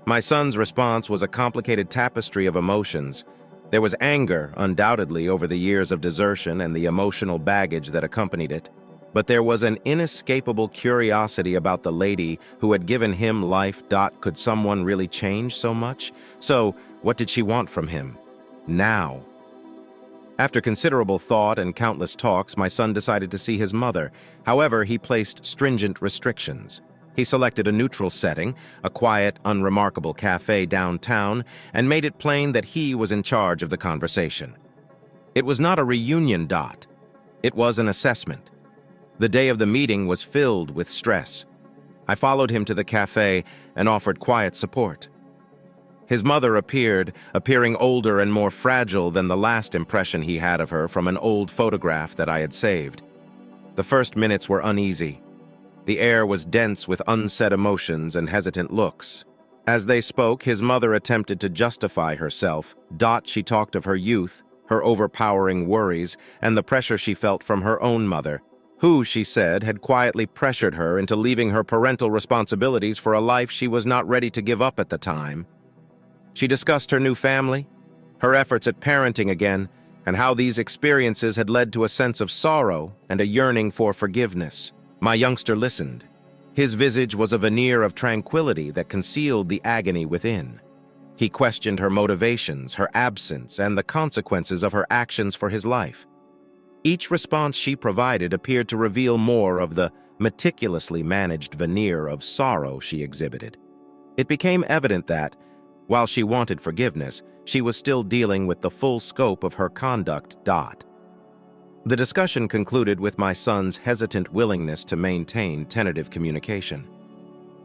My son's response was a complicated tapestry of emotions. There was anger, undoubtedly, over the years of desertion and the emotional baggage that accompanied it. But there was an inescapable curiosity about the lady who had given him life. Could someone really change so much? So, what did she want from him? Now. After considerable thought and countless talks, my son decided to see his mother. However, he placed stringent restrictions. He selected a neutral setting, a quiet, unremarkable cafe downtown, and made it plain that he was in charge of the conversation. It was not a reunion. It was an assessment. The day of the meeting was filled with stress. I followed him to the cafe and offered quiet support. His mother appearing older and more fragile than the last impression he had of her from an old photograph that I had saved. The first minutes were uneasy. The air was dense with unsaid emotions and hesitant looks. As they spoke, his mother attempted to justify herself. She talked of her youth, her overpowering worries, and the pressure she felt from her own mother, who, she said, had quietly pressured her into leaving her parental responsibilities for a life she was not ready to give up at the time. She discussed her new family, her efforts at parenting again, and how these experiences had led to a sense of sorrow and a yearning for forgiveness. My youngster listened. His visage was a veneer of tranquility that concealed the agony within. He questioned her motivations, her absence, and the consequences of her actions for his life. Each response she provided appeared to reveal more of the meticulously managed veneer of sorrow she exhibited. It became evident that, while she wanted forgiveness, she was still dealing with the full scope of her conduct. The discussion concluded with my son's hesitant willingness to maintain tentative communication,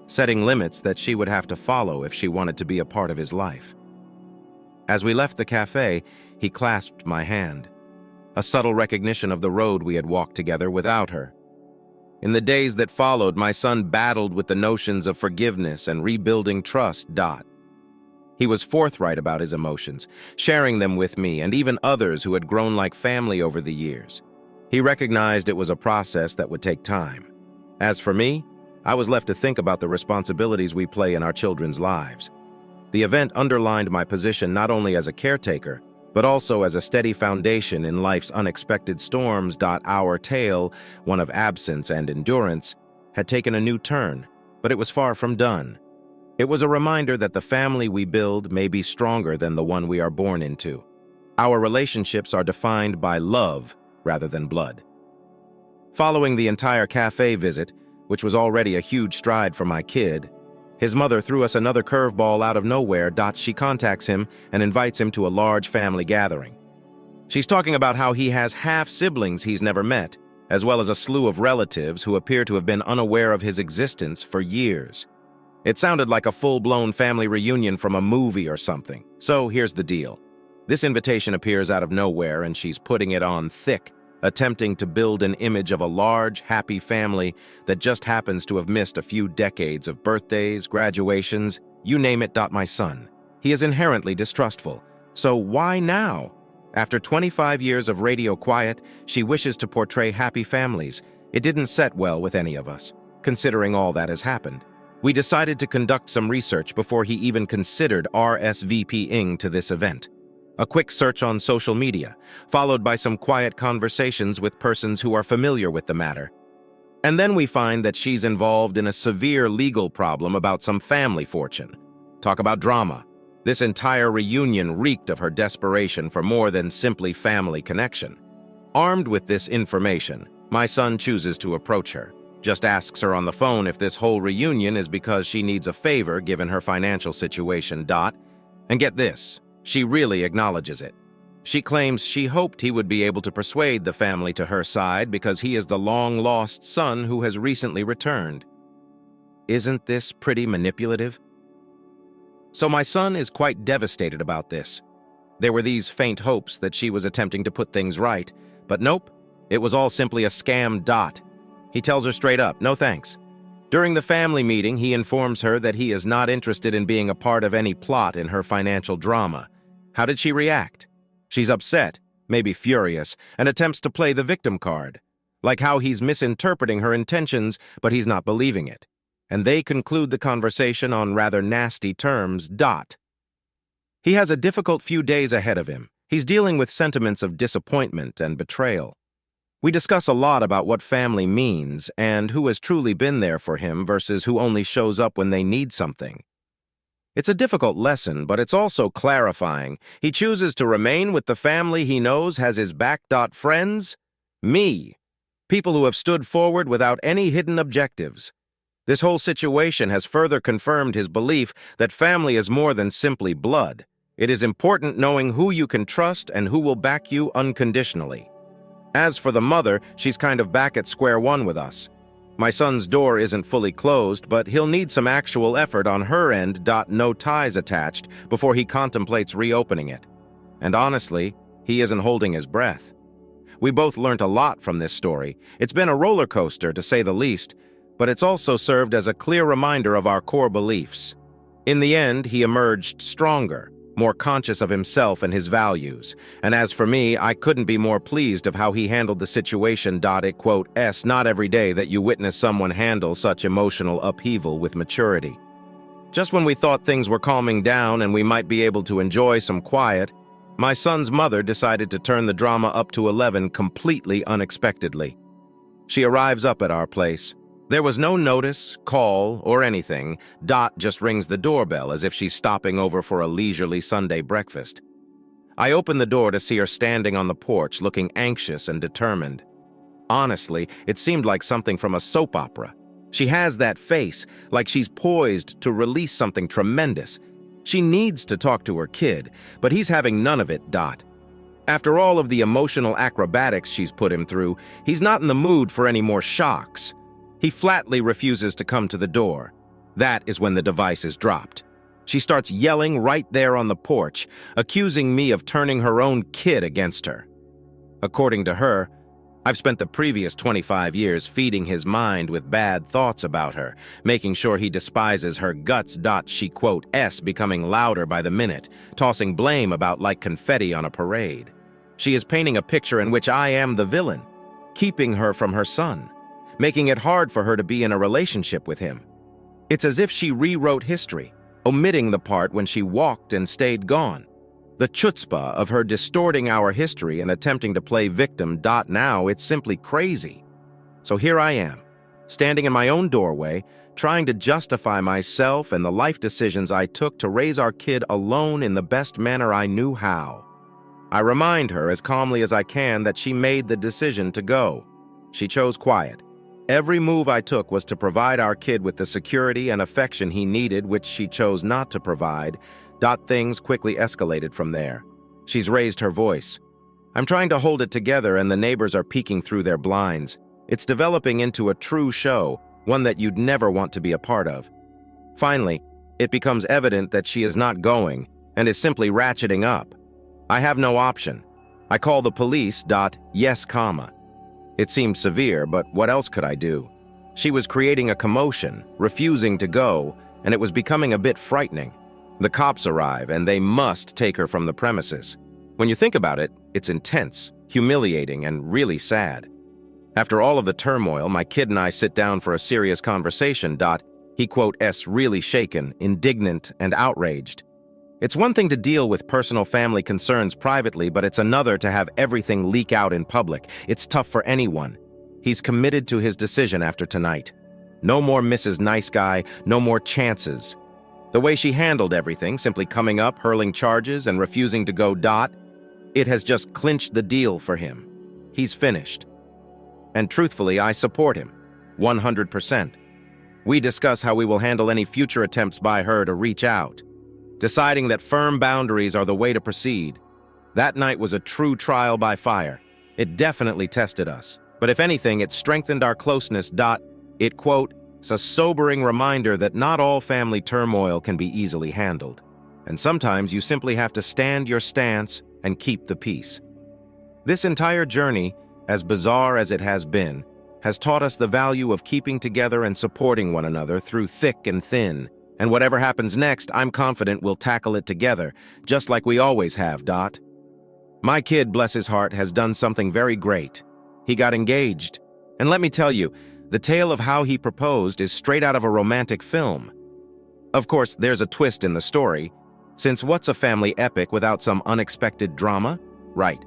setting limits that she would have to follow if she wanted to be a part of his life. As we left the cafe, he clasped my hand, a subtle recognition of the road we had walked together without her. In the days that followed, my son battled with the notions of forgiveness and rebuilding trust. He was forthright about his emotions, sharing them with me and even others who had grown like family over the years. He recognized it was a process that would take time. As for me, I was left to think about the responsibilities we play in our children's lives. The event underlined my position not only as a caretaker, but also as a steady foundation in life's unexpected storms. Our tale, one of absence and endurance, had taken a new turn, but it was far from done. It was a reminder that the family we build may be stronger than the one we are born into. Our relationships are defined by love rather than blood. Following the entire cafe visit, which was already a huge stride for my kid, his mother threw us another curveball out of nowhere. She contacts him and invites him to a large family gathering. She's talking about how he has half-siblings he's never met, as well as a slew of relatives who appear to have been unaware of his existence for years. It sounded like a full-blown family reunion from a movie or something. So here's the deal. This invitation appears out of nowhere, and she's putting it on thick, attempting to build an image of a large, happy family that just happens to have missed a few decades of birthdays, graduations, you name it. My son. He is inherently distrustful. So why now? After 25 years of radio quiet, she wishes to portray happy families. It didn't set well with any of us, considering all that has happened. We decided to conduct some research before he even considered RSVPing to this event. A quick search on social media, followed by some quiet conversations with persons who are familiar with the matter. And then we find that she's involved in a severe legal problem about some family fortune. Talk about drama. This entire reunion reeked of her desperation for more than simply family connection. Armed with this information, my son chooses to approach her. Just asks her on the phone if this whole reunion is because she needs a favor given her financial situation. And get this, she really acknowledges it. She claims she hoped he would be able to persuade the family to her side because he is the long-lost son who has recently returned. Isn't this pretty manipulative? So my son is quite devastated about this. There were these faint hopes that she was attempting to put things right, but nope, it was all simply a scam. He tells her straight up, no thanks. During the family meeting, he informs her that he is not interested in being a part of any plot in her financial drama. How did she react? She's upset, maybe furious, and attempts to play the victim card. Like how he's misinterpreting her intentions, but he's not believing it. And they conclude the conversation on rather nasty terms. He has a difficult few days ahead of him. He's dealing with sentiments of disappointment and betrayal. We discuss a lot about what family means and who has truly been there for him versus who only shows up when they need something. It's a difficult lesson, but it's also clarifying. He chooses to remain with the family he knows has his back. Friends? Me. People who have stood forward without any hidden objectives. This whole situation has further confirmed his belief that family is more than simply blood. It is important knowing who you can trust and who will back you unconditionally. As for the mother, she's kind of back at square one with us. My son's door isn't fully closed, but he'll need some actual effort on her end. No ties attached before he contemplates reopening it. And honestly, he isn't holding his breath. We both learnt a lot from this story. It's been a roller coaster, to say the least, but it's also served as a clear reminder of our core beliefs. In the end, he emerged stronger, more conscious of himself and his values. And as for me, I couldn't be more pleased of how he handled the situation. It's not every day that you witness someone handle such emotional upheaval with maturity. Just when we thought things were calming down and we might be able to enjoy some quiet, my son's mother decided to turn the drama up to 11 completely unexpectedly. She arrives up at our place. There was no notice, call, or anything. Just rings the doorbell as if she's stopping over for a leisurely Sunday breakfast. I open the door to see her standing on the porch, looking anxious and determined. Honestly, it seemed like something from a soap opera. She has that face, like she's poised to release something tremendous. She needs to talk to her kid, but he's having none of it. After all of the emotional acrobatics she's put him through, he's not in the mood for any more shocks. He flatly refuses to come to the door. That is when the device is dropped. She starts yelling right there on the porch, accusing me of turning her own kid against her. According to her, I've spent the previous 25 years feeding his mind with bad thoughts about her, making sure he despises her guts. She becoming louder by the minute, tossing blame about like confetti on a parade. She is painting a picture in which I am the villain, keeping her from her son, making it hard for her to be in a relationship with him. It's as if she rewrote history, omitting the part when she walked and stayed gone. The chutzpah of her distorting our history and attempting to play victim. Now it's simply crazy. So here I am, standing in my own doorway, trying to justify myself and the life decisions I took to raise our kid alone in the best manner I knew how. I remind her as calmly as I can that she made the decision to go. She chose quiet. Every move I took was to provide our kid with the security and affection he needed, which she chose not to provide. Things quickly escalated from there. She's raised her voice. I'm trying to hold it together and the neighbors are peeking through their blinds. It's developing into a true show, one that you'd never want to be a part of. Finally, it becomes evident that she is not going and is simply ratcheting up. I have no option. I call the police. Yes, comma. It seemed severe, but what else could I do? She was creating a commotion, refusing to go, and it was becoming a bit frightening. The cops arrive, and they must take her from the premises. When you think about it, it's intense, humiliating, and really sad. After all of the turmoil, my kid and I sit down for a serious conversation. He really shaken, indignant, and outraged. It's one thing to deal with personal family concerns privately, but it's another to have everything leak out in public. It's tough for anyone. He's committed to his decision after tonight. No more Mrs. Nice Guy, no more chances. The way she handled everything, simply coming up, hurling charges, and refusing to go ... it has just clinched the deal for him. He's finished. And truthfully, I support him. 100%. We discuss how we will handle any future attempts by her to reach out, deciding that firm boundaries are the way to proceed. That night was a true trial by fire. It definitely tested us. But if anything, it strengthened our closeness. It, quote, "is a sobering reminder that not all family turmoil can be easily handled. And sometimes you simply have to stand your stance and keep the peace." This entire journey, as bizarre as it has been, has taught us the value of keeping together and supporting one another through thick and thin. And whatever happens next, I'm confident we'll tackle it together, just like we always have. My kid, bless his heart, has done something very great. He got engaged. And let me tell you, the tale of how he proposed is straight out of a romantic film. Of course, there's a twist in the story, since what's a family epic without some unexpected drama? Right.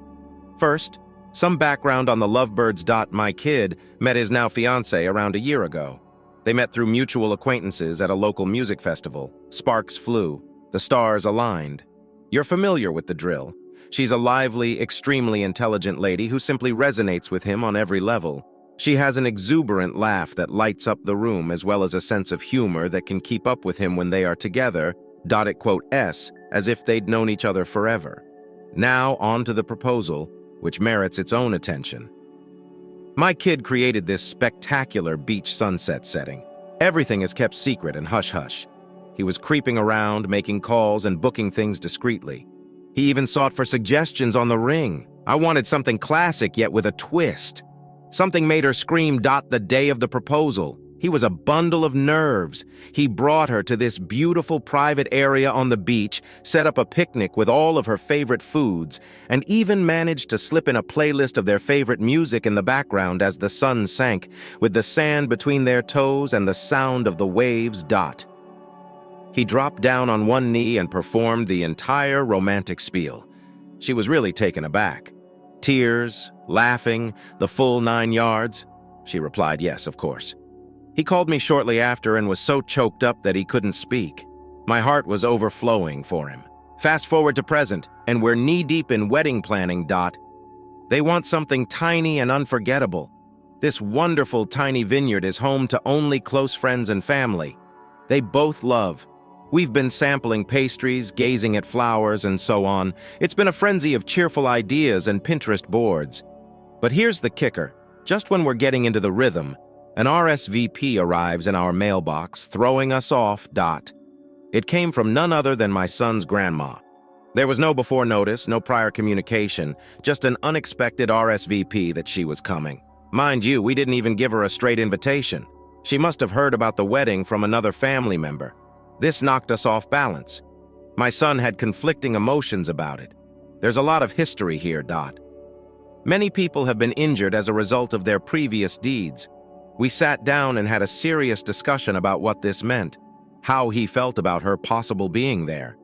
First, some background on the lovebirds. My kid met his now fiancé around a year ago. They met through mutual acquaintances at a local music festival. Sparks flew. The stars aligned. You're familiar with the drill. She's a lively, extremely intelligent lady who simply resonates with him on every level. She has an exuberant laugh that lights up the room, as well as a sense of humor that can keep up with him when they are together, it, quote, "s," as if they'd known each other forever. Now, on to the proposal, which merits its own attention. My kid created this spectacular beach sunset setting. Everything is kept secret and hush-hush. He was creeping around, making calls, and booking things discreetly. He even sought for suggestions on the ring. I wanted something classic, yet with a twist. Something made her scream. The day of the proposal. He was a bundle of nerves. He brought her to this beautiful private area on the beach, set up a picnic with all of her favorite foods, and even managed to slip in a playlist of their favorite music in the background as the sun sank, with the sand between their toes and the sound of the waves. He dropped down on one knee and performed the entire romantic spiel. She was really taken aback. Tears, laughing, the full 9 yards. She replied, yes, of course. He called me shortly after and was so choked up that he couldn't speak. My heart was overflowing for him. Fast forward to present, and we're knee-deep in wedding planning. They want something tiny and unforgettable. This wonderful tiny vineyard is home to only close friends and family. They both love. We've been sampling pastries, gazing at flowers, and so on. It's been a frenzy of cheerful ideas and Pinterest boards. But here's the kicker. Just when we're getting into the rhythm, an RSVP arrives in our mailbox, throwing us off. It came from none other than my son's grandma. There was no before notice, no prior communication, just an unexpected RSVP that she was coming. Mind you, we didn't even give her a straight invitation. She must have heard about the wedding from another family member. This knocked us off balance. My son had conflicting emotions about it. There's a lot of history here. Many people have been injured as a result of their previous deeds. We sat down and had a serious discussion about what this meant, how he felt about her possible being there.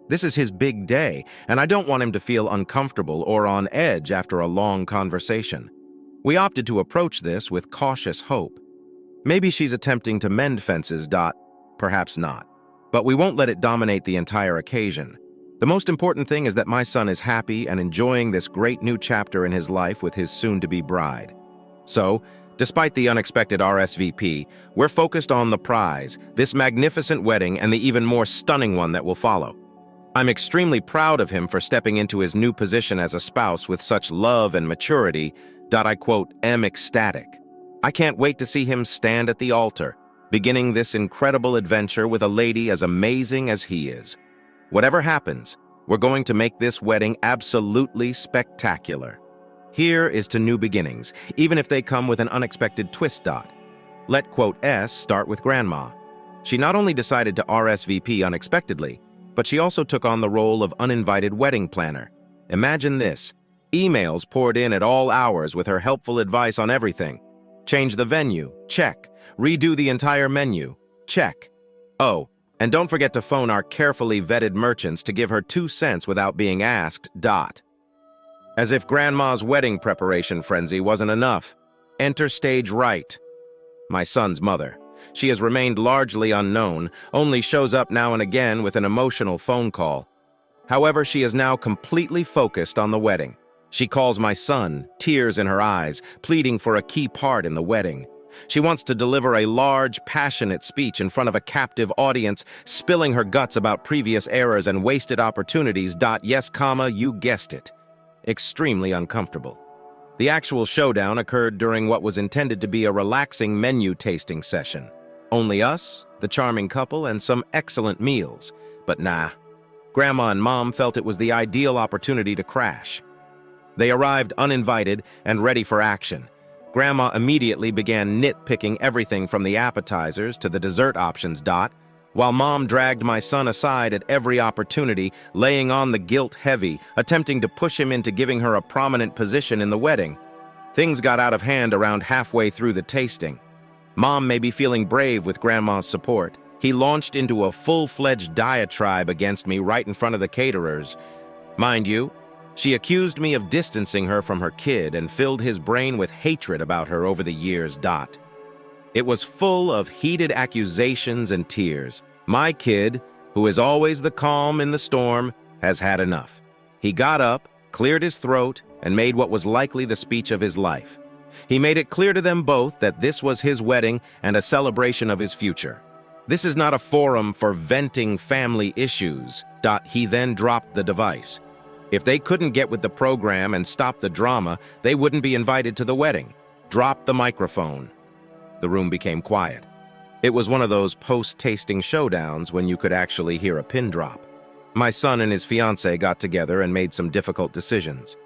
This is his big day, and I don't want him to feel uncomfortable or on edge after a long conversation. We opted to approach this with cautious hope. Maybe she's attempting to mend fences. Perhaps not. But we won't let it dominate the entire occasion. The most important thing is that my son is happy and enjoying this great new chapter in his life with his soon-to-be bride. So, despite the unexpected RSVP, we're focused on the prize, this magnificent wedding, and the even more stunning one that will follow. I'm extremely proud of him for stepping into his new position as a spouse with such love and maturity. I quote, "am ecstatic." I can't wait to see him stand at the altar, beginning this incredible adventure with a lady as amazing as he is. Whatever happens, we're going to make this wedding absolutely spectacular. Here is to new beginnings, even if they come with an unexpected twist. Let quote S start with Grandma. She not only decided to RSVP unexpectedly, but she also took on the role of uninvited wedding planner. Imagine this. Emails poured in at all hours with her helpful advice on everything. Change the venue, check. Redo the entire menu, check. Oh, and don't forget to phone our carefully vetted merchants to give her 2 cents without being asked. As if Grandma's wedding preparation frenzy wasn't enough, Enter stage right. My son's mother. She has remained largely unknown, only shows up now and again with an emotional phone call. However, she is now completely focused on the wedding. She calls my son, tears in her eyes, pleading for a key part in the wedding. She wants to deliver a large, passionate speech in front of a captive audience, spilling her guts about previous errors and wasted opportunities. Yes, you guessed it. Extremely uncomfortable. The actual showdown occurred during what was intended to be a relaxing menu tasting session. Only us, the charming couple, and some excellent meals. But nah. Grandma and Mom felt it was the ideal opportunity to crash. They arrived uninvited and ready for action. Grandma immediately began nitpicking everything from the appetizers to the dessert options. While Mom dragged my son aside at every opportunity, laying on the guilt heavy, attempting to push him into giving her a prominent position in the wedding. Things got out of hand around halfway through the tasting. Mom may be feeling brave with Grandma's support. He launched into a full-fledged diatribe against me right in front of the caterers. Mind you, she accused me of distancing her from her kid and filled his brain with hatred about her over the years. It was full of heated accusations and tears. My kid, who is always the calm in the storm, has had enough. He got up, cleared his throat, and made what was likely the speech of his life. He made it clear to them both that this was his wedding and a celebration of his future. This is not a forum for venting family issues. He then dropped the device. If they couldn't get with the program and stop the drama, they wouldn't be invited to the wedding. Drop the microphone. The room became quiet. It was one of those post-tasting showdowns when you could actually hear a pin drop. My son and his fiancée got together and made some difficult decisions.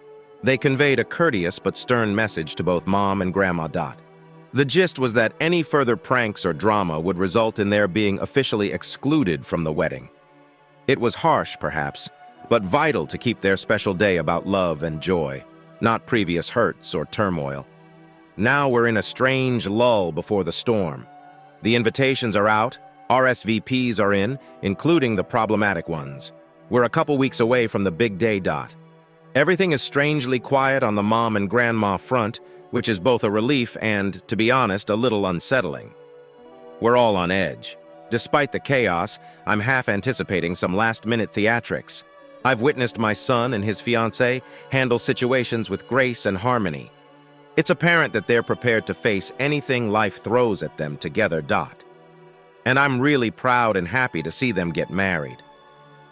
They conveyed a courteous but stern message to both Mom and Grandma. The gist was that any further pranks or drama would result in their being officially excluded from the wedding. It was harsh, perhaps, but vital to keep their special day about love and joy, not previous hurts or turmoil. Now we're in a strange lull before the storm. The invitations are out, RSVPs are in, including the problematic ones. We're a couple weeks away from the big day. Everything is strangely quiet on the Mom and Grandma front, which is both a relief and, to be honest, a little unsettling. We're all on edge. Despite the chaos, I'm half anticipating some last-minute theatrics. I've witnessed my son and his fiancée handle situations with grace and harmony. It's apparent that they're prepared to face anything life throws at them together. And I'm really proud and happy to see them get married.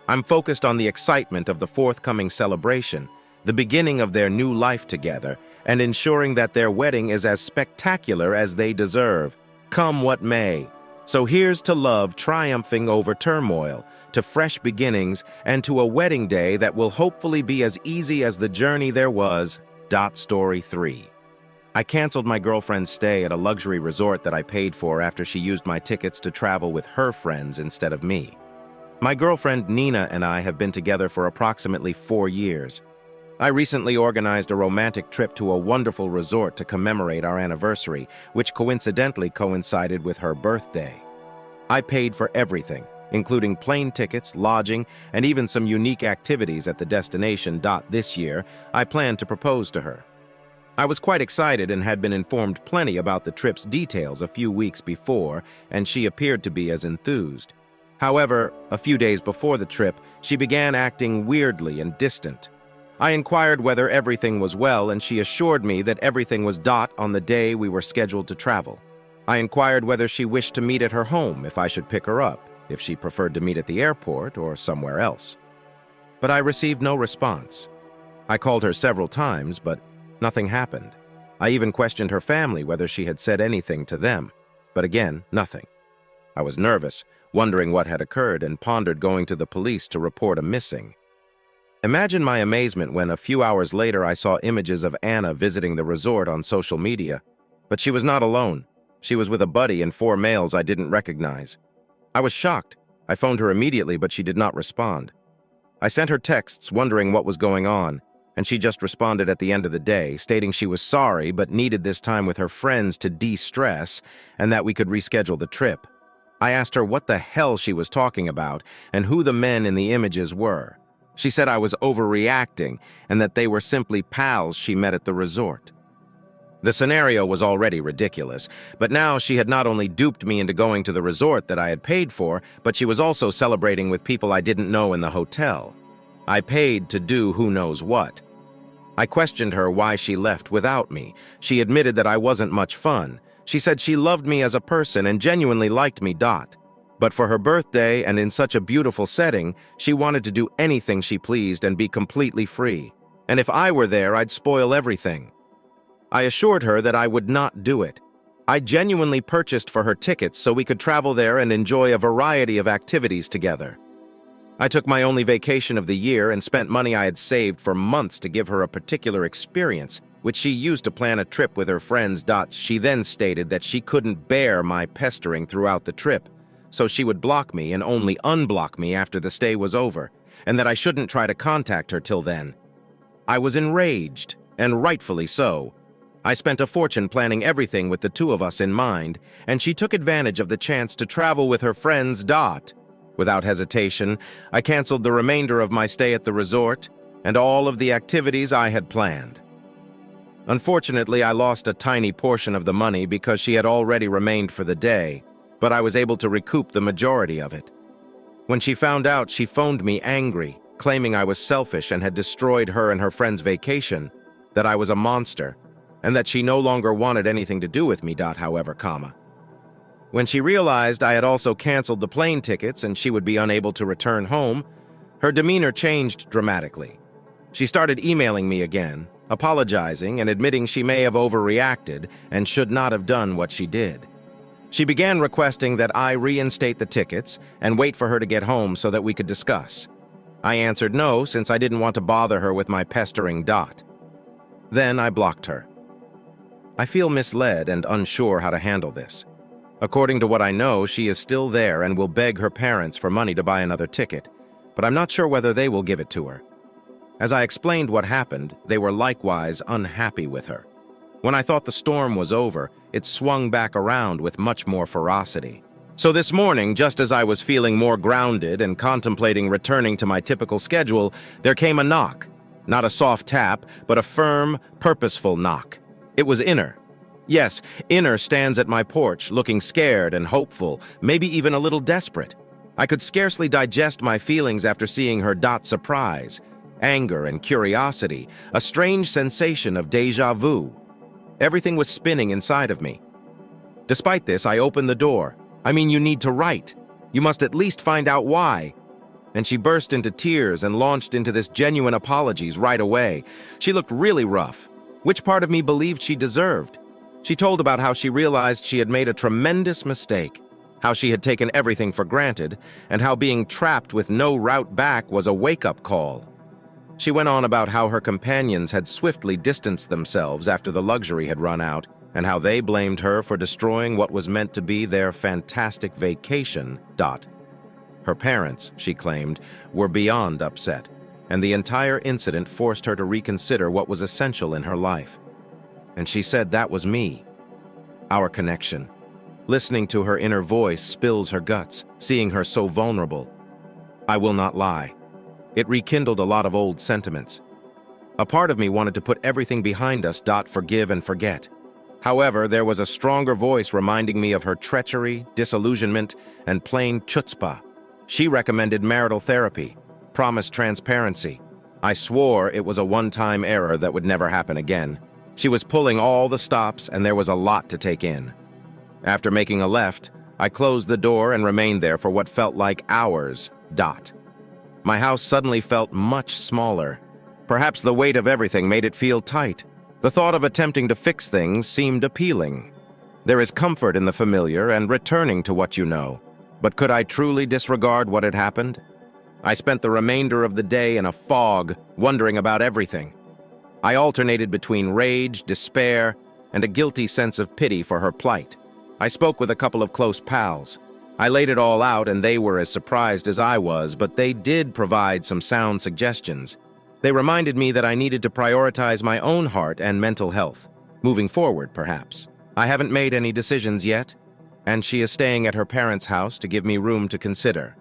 I'm focused on the excitement of the forthcoming celebration, the beginning of their new life together, and ensuring that their wedding is as spectacular as they deserve, come what may. So here's to love triumphing over turmoil, to fresh beginnings, and to a wedding day that will hopefully be as easy as the journey there was. Story 3. I canceled my girlfriend's stay at a luxury resort that I paid for after she used my tickets to travel with her friends instead of me. My girlfriend Nina and I have been together for approximately 4 years. I recently organized a romantic trip to a wonderful resort to commemorate our anniversary, which coincidentally coincided with her birthday. I paid for everything, including plane tickets, lodging, and even some unique activities at the destination. This year, I planned to propose to her. I was quite excited and had been informed plenty about the trip's details a few weeks before, and she appeared to be as enthused. However, a few days before the trip, she began acting weirdly and distant. I inquired whether everything was well, and she assured me that everything was on the day we were scheduled to travel. I inquired whether she wished to meet at her home if I should pick her up, if she preferred to meet at the airport or somewhere else. But I received no response. I called her several times, but nothing happened. I even questioned her family whether she had said anything to them, but again, nothing. I was nervous, wondering what had occurred, and pondered going to the police to report a missing. Imagine my amazement when a few hours later I saw images of Anna visiting the resort on social media. But she was not alone. She was with a buddy and 4 males I didn't recognize. I was shocked. I phoned her immediately, but she did not respond. I sent her texts wondering what was going on, and she just responded at the end of the day, stating she was sorry but needed this time with her friends to de-stress and that we could reschedule the trip. I asked her what the hell she was talking about and who the men in the images were. She said I was overreacting and that they were simply pals she met at the resort. The scenario was already ridiculous, but now she had not only duped me into going to the resort that I had paid for, but she was also celebrating with people I didn't know in the hotel. I paid to do who knows what. I questioned her why she left without me. She admitted that I wasn't much fun. She said she loved me as a person and genuinely liked me. But for her birthday and in such a beautiful setting, she wanted to do anything she pleased and be completely free. And if I were there, I'd spoil everything. I assured her that I would not do it. I genuinely purchased for her tickets so we could travel there and enjoy a variety of activities together. I took my only vacation of the year and spent money I had saved for months to give her a particular experience, which she used to plan a trip with her friends. She then stated that she couldn't bear my pestering throughout the trip, so she would block me and only unblock me after the stay was over, and that I shouldn't try to contact her till then. I was enraged, and rightfully so. I spent a fortune planning everything with the two of us in mind, and she took advantage of the chance to travel with her friends. Without hesitation, I canceled the remainder of my stay at the resort and all of the activities I had planned. Unfortunately, I lost a tiny portion of the money because she had already remained for the day, but I was able to recoup the majority of it. When she found out, she phoned me angry, claiming I was selfish and had destroyed her and her friend's vacation, that I was a monster, and that she no longer wanted anything to do with me. However, when she realized I had also canceled the plane tickets and she would be unable to return home, her demeanor changed dramatically. She started emailing me again, apologizing and admitting she may have overreacted and should not have done what she did. She began requesting that I reinstate the tickets and wait for her to get home so that we could discuss. I answered no, since I didn't want to bother her with my pestering. Then I blocked her. I feel misled and unsure how to handle this. According to what I know, she is still there and will beg her parents for money to buy another ticket, but I'm not sure whether they will give it to her. As I explained what happened, they were likewise unhappy with her. When I thought the storm was over, it swung back around with much more ferocity. So this morning, just as I was feeling more grounded and contemplating returning to my typical schedule, there came a knock. Not a soft tap, but a firm, purposeful knock. It was Inner. Yes, Inner stands at my porch, looking scared and hopeful, maybe even a little desperate. I could scarcely digest my feelings after seeing her. Surprise, anger, and curiosity, a strange sensation of déjà vu. Everything was spinning inside of me. Despite this, I opened the door. You need to write. You must at least find out why. And she burst into tears and launched into this genuine apologies right away. She looked really rough, which part of me believed she deserved. She told about how she realized she had made a tremendous mistake, how she had taken everything for granted, and how being trapped with no route back was a wake-up call. She went on about how her companions had swiftly distanced themselves after the luxury had run out, and how they blamed her for destroying what was meant to be their fantastic vacation. Her parents, she claimed, were beyond upset, and the entire incident forced her to reconsider what was essential in her life. And she said that was me. Our connection. Listening to her inner voice spills her guts, seeing her so vulnerable. I will not lie. It rekindled a lot of old sentiments. A part of me wanted to put everything behind us. Forgive and forget. However, there was a stronger voice reminding me of her treachery, disillusionment, and plain chutzpah. She recommended marital therapy, promised transparency. I swore it was a one-time error that would never happen again. She was pulling all the stops, and there was a lot to take in. After making a left, I closed the door and remained there for what felt like hours. My house suddenly felt much smaller. Perhaps the weight of everything made it feel tight. The thought of attempting to fix things seemed appealing. There is comfort in the familiar and returning to what you know. But could I truly disregard what had happened? I spent the remainder of the day in a fog, wondering about everything. I alternated between rage, despair, and a guilty sense of pity for her plight. I spoke with a couple of close pals. I laid it all out, and they were as surprised as I was, but they did provide some sound suggestions. They reminded me that I needed to prioritize my own heart and mental health. Moving forward, perhaps. I haven't made any decisions yet, and she is staying at her parents' house to give me room to consider.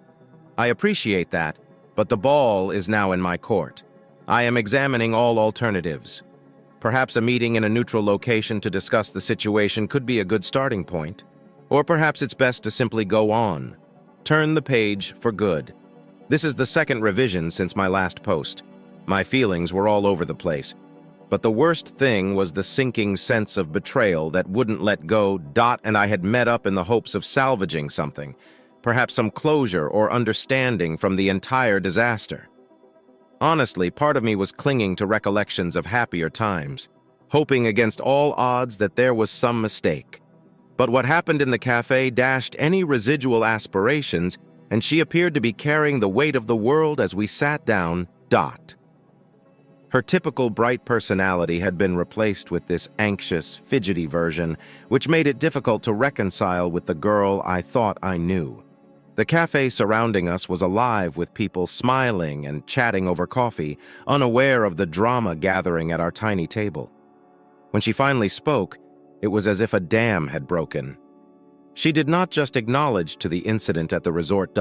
I appreciate that, but the ball is now in my court. I am examining all alternatives. Perhaps a meeting in a neutral location to discuss the situation could be a good starting point. Or perhaps it's best to simply go on. Turn the page for good. This is the second revision since my last post. My feelings were all over the place. But the worst thing was the sinking sense of betrayal that wouldn't let go. And I had met up in the hopes of salvaging something, perhaps some closure or understanding from the entire disaster. Honestly, part of me was clinging to recollections of happier times, hoping against all odds that there was some mistake. But what happened in the cafe dashed any residual aspirations, and she appeared to be carrying the weight of the world as we sat down. Her typical bright personality had been replaced with this anxious, fidgety version, which made it difficult to reconcile with the girl I thought I knew. The cafe surrounding us was alive with people smiling and chatting over coffee, unaware of the drama gathering at our tiny table. When she finally spoke, it was as if a dam had broken. She did not just acknowledge to the incident at the resort.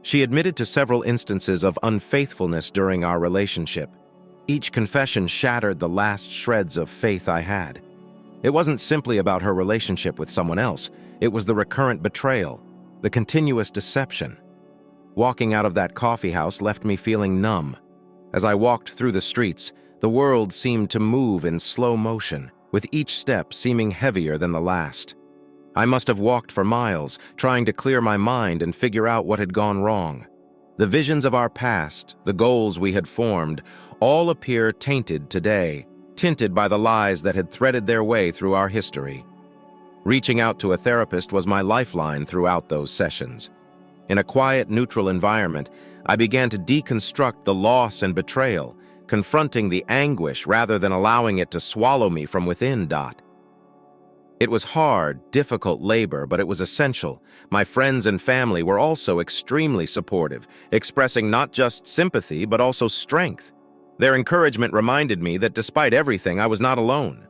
She admitted to several instances of unfaithfulness during our relationship. Each confession shattered the last shreds of faith I had. It wasn't simply about her relationship with someone else. It was the recurrent betrayal, the continuous deception. Walking out of that coffee house left me feeling numb. As I walked through the streets, the world seemed to move in slow motion, with each step seeming heavier than the last. I must have walked for miles, trying to clear my mind and figure out what had gone wrong. The visions of our past, the goals we had formed, all appear tainted today, tinted by the lies that had threaded their way through our history. Reaching out to a therapist was my lifeline throughout those sessions. In a quiet, neutral environment, I began to deconstruct the loss and betrayal, confronting the anguish rather than allowing it to swallow me from within. It was hard, difficult labor, but it was essential. My friends and family were also extremely supportive, expressing not just sympathy but also strength. Their encouragement reminded me that despite everything, I was not alone.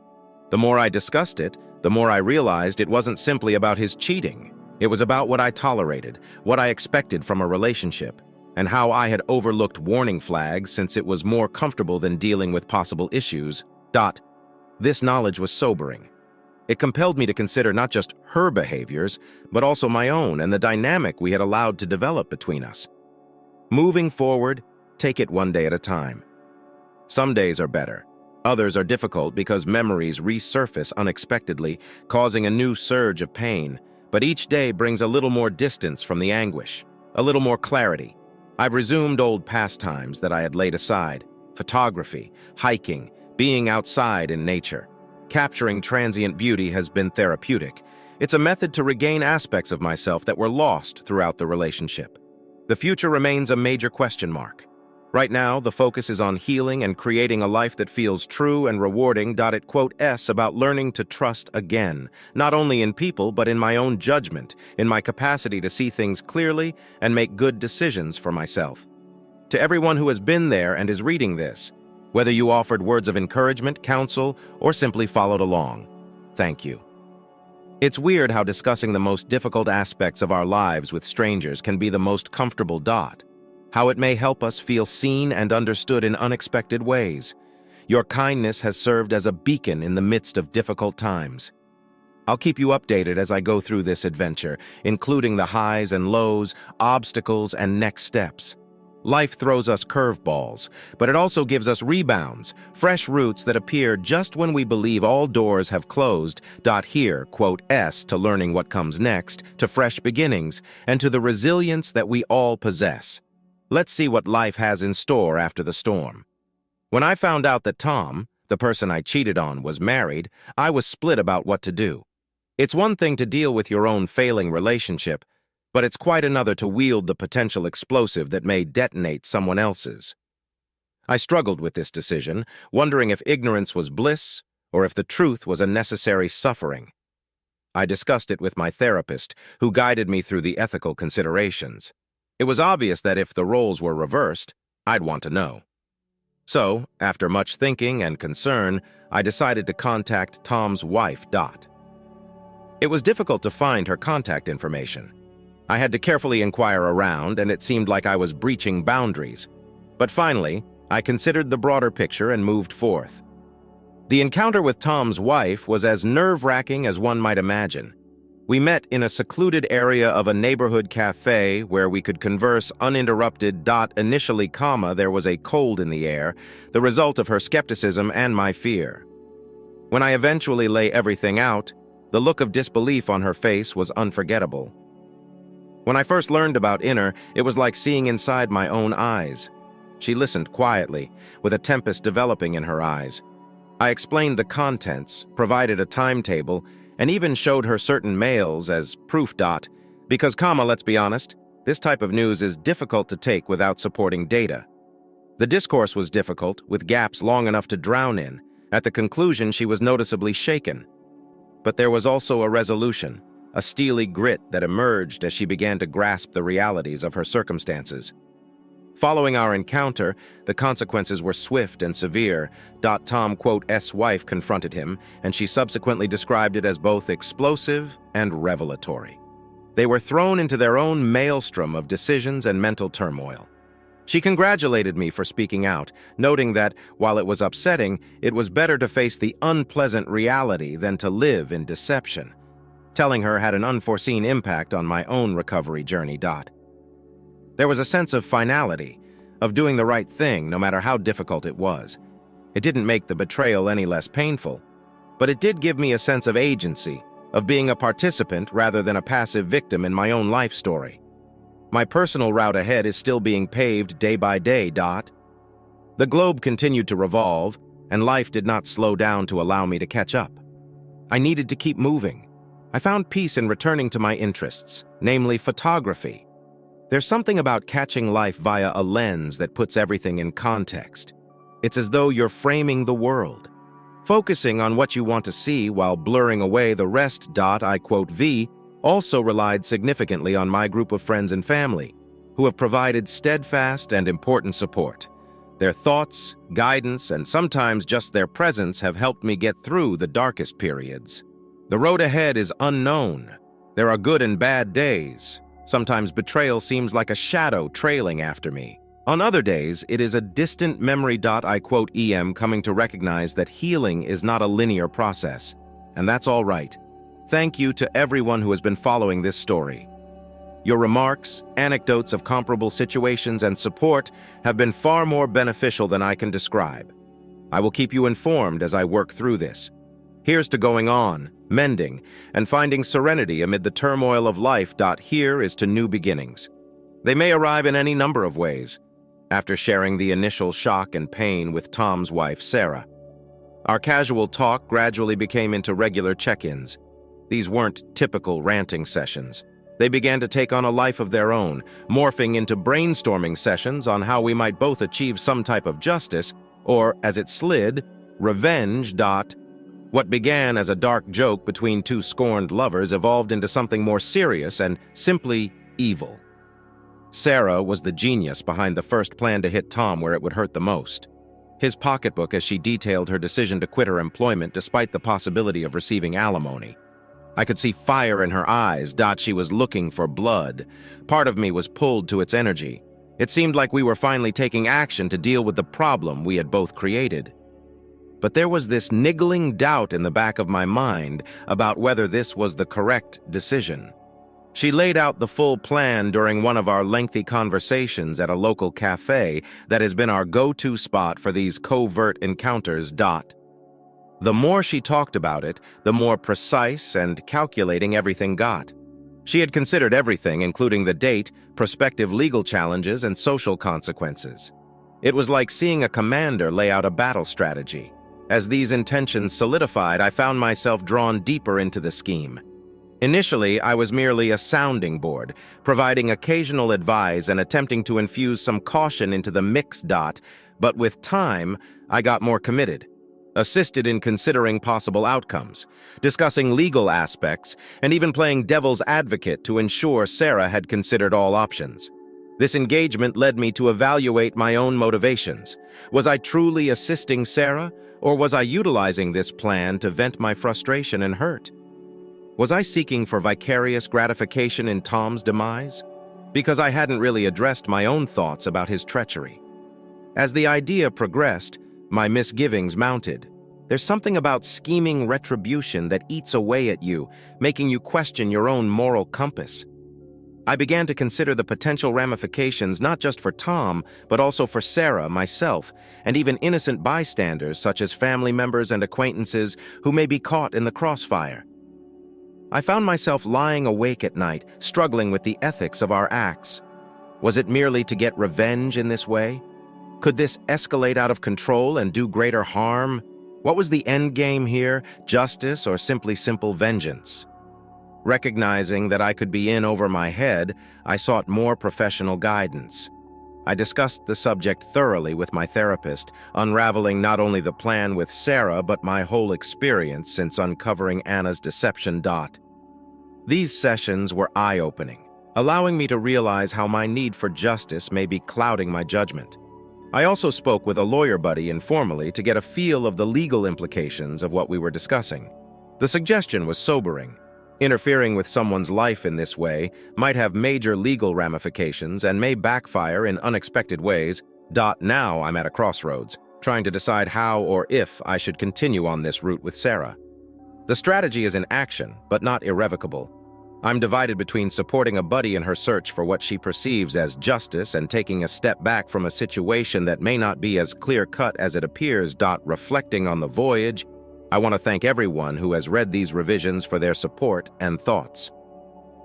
The more I discussed it, the more I realized it wasn't simply about his cheating. It was about what I tolerated, what I expected from a relationship, and how I had overlooked warning flags since it was more comfortable than dealing with possible issues. This knowledge was sobering. It compelled me to consider not just her behaviors, but also my own and the dynamic we had allowed to develop between us. Moving forward, take it one day at a time. Some days are better. Others are difficult because memories resurface unexpectedly, causing a new surge of pain. But each day brings a little more distance from the anguish, a little more clarity. I've resumed old pastimes that I had laid aside: photography, hiking, being outside in nature. Capturing transient beauty has been therapeutic. It's a method to regain aspects of myself that were lost throughout the relationship. The future remains a major question mark. Right now, the focus is on healing and creating a life that feels true and rewarding. It quotes about learning to trust again, not only in people but in my own judgment, in my capacity to see things clearly and make good decisions for myself. To everyone who has been there and is reading this, whether you offered words of encouragement, counsel, or simply followed along, thank you. It's weird how discussing the most difficult aspects of our lives with strangers can be the most comfortable. How it may help us feel seen and understood in unexpected ways. Your kindness has served as a beacon in the midst of difficult times. I'll keep you updated as I go through this adventure, including the highs and lows, obstacles, and next steps. Life throws us curveballs, but it also gives us rebounds, fresh roots that appear just when we believe all doors have closed. Here, to learning what comes next, to fresh beginnings, and to the resilience that we all possess. Let's see what life has in store after the storm. When I found out that Tom, the person I cheated on, was married, I was split about what to do. It's one thing to deal with your own failing relationship, but it's quite another to wield the potential explosive that may detonate someone else's. I struggled with this decision, wondering if ignorance was bliss or if the truth was a necessary suffering. I discussed it with my therapist, who guided me through the ethical considerations. It was obvious that if the roles were reversed, I'd want to know. So, after much thinking and concern, I decided to contact Tom's wife. It was difficult to find her contact information. I had to carefully inquire around, and it seemed like I was breaching boundaries. But finally, I considered the broader picture and moved forth. The encounter with Tom's wife was as nerve-wracking as one might imagine. We met in a secluded area of a neighborhood cafe where we could converse uninterrupted. Initially, there was a cold in the air, the result of her skepticism and my fear. When I eventually lay everything out, the look of disbelief on her face was unforgettable. When I first learned about Inner, it was like seeing inside my own eyes. She listened quietly, with a tempest developing in her eyes. I explained the contents, provided a timetable, and even showed her certain mails as proof. Because, let's be honest, this type of news is difficult to take without supporting data. The discourse was difficult, with gaps long enough to drown in. At the conclusion, she was noticeably shaken. But there was also a resolution, a steely grit that emerged as she began to grasp the realities of her circumstances. Following our encounter, the consequences were swift and severe. Tom's wife confronted him, and she subsequently described it as both explosive and revelatory. They were thrown into their own maelstrom of decisions and mental turmoil. She congratulated me for speaking out, noting that, while it was upsetting, it was better to face the unpleasant reality than to live in deception. Telling her had an unforeseen impact on my own recovery journey. There was a sense of finality, of doing the right thing no matter how difficult it was. It didn't make the betrayal any less painful, but it did give me a sense of agency, of being a participant rather than a passive victim in my own life story. My personal route ahead is still being paved day by day. The globe continued to revolve, and life did not slow down to allow me to catch up. I needed to keep moving. I found peace in returning to my interests, namely photography. There's something about catching life via a lens that puts everything in context. It's as though you're framing the world, focusing on what you want to see while blurring away the rest. V also relied significantly on my group of friends and family, who have provided steadfast and important support. Their thoughts, guidance, and sometimes just their presence have helped me get through the darkest periods. The road ahead is unknown. There are good and bad days. Sometimes betrayal seems like a shadow trailing after me. On other days, it is a distant memory. Coming to recognize that healing is not a linear process, and that's all right. Thank you to everyone who has been following this story. Your remarks, anecdotes of comparable situations, and support have been far more beneficial than I can describe. I will keep you informed as I work through this. Here's to going on, mending, and finding serenity amid the turmoil of life. Here is to new beginnings. They may arrive in any number of ways. After sharing the initial shock and pain with Tom's wife, Sarah, our casual talk gradually became into regular check-ins. These weren't typical ranting sessions. They began to take on a life of their own, morphing into brainstorming sessions on how we might both achieve some type of justice, or, as it slid, revenge. What began as a dark joke between two scorned lovers evolved into something more serious and simply evil. Sarah was the genius behind the first plan to hit Tom where it would hurt the most. His pocketbook, as she detailed her decision to quit her employment despite the possibility of receiving alimony. I could see fire in her eyes. She was looking for blood. Part of me was pulled to its energy. It seemed like we were finally taking action to deal with the problem we had both created. But there was this niggling doubt in the back of my mind about whether this was the correct decision. She laid out the full plan during one of our lengthy conversations at a local cafe that has been our go-to spot for these covert encounters. The more she talked about it, the more precise and calculating everything got. She had considered everything, including the date, prospective legal challenges, and social consequences. It was like seeing a commander lay out a battle strategy. As these intentions solidified, I found myself drawn deeper into the scheme. Initially, I was merely a sounding board, providing occasional advice and attempting to infuse some caution into the mix. But with time, I got more committed, assisted in considering possible outcomes, discussing legal aspects, and even playing devil's advocate to ensure Sarah had considered all options. This engagement led me to evaluate my own motivations. Was I truly assisting Sarah, or was I utilizing this plan to vent my frustration and hurt? Was I seeking for vicarious gratification in Tom's demise? Because I hadn't really addressed my own thoughts about his treachery. As the idea progressed, my misgivings mounted. There's something about scheming retribution that eats away at you, making you question your own moral compass. I began to consider the potential ramifications not just for Tom, but also for Sarah, myself, and even innocent bystanders such as family members and acquaintances who may be caught in the crossfire. I found myself lying awake at night, struggling with the ethics of our acts. Was it merely to get revenge in this way? Could this escalate out of control and do greater harm? What was the end game here, justice or simply simple vengeance? Recognizing that I could be in over my head, I sought more professional guidance. I discussed the subject thoroughly with my therapist, unraveling not only the plan with Sarah, but my whole experience since uncovering Anna's deception. These sessions were eye-opening, allowing me to realize how my need for justice may be clouding my judgment. I also spoke with a lawyer buddy informally to get a feel of the legal implications of what we were discussing. The suggestion was sobering. Interfering with someone's life in this way might have major legal ramifications and may backfire in unexpected ways. Now I'm at a crossroads, trying to decide how or if I should continue on this route with Sarah. The strategy is in action, but not irrevocable. I'm divided between supporting a buddy in her search for what she perceives as justice and taking a step back from a situation that may not be as clear-cut as it appears. Reflecting on the voyage, I want to thank everyone who has read these revisions for their support and thoughts.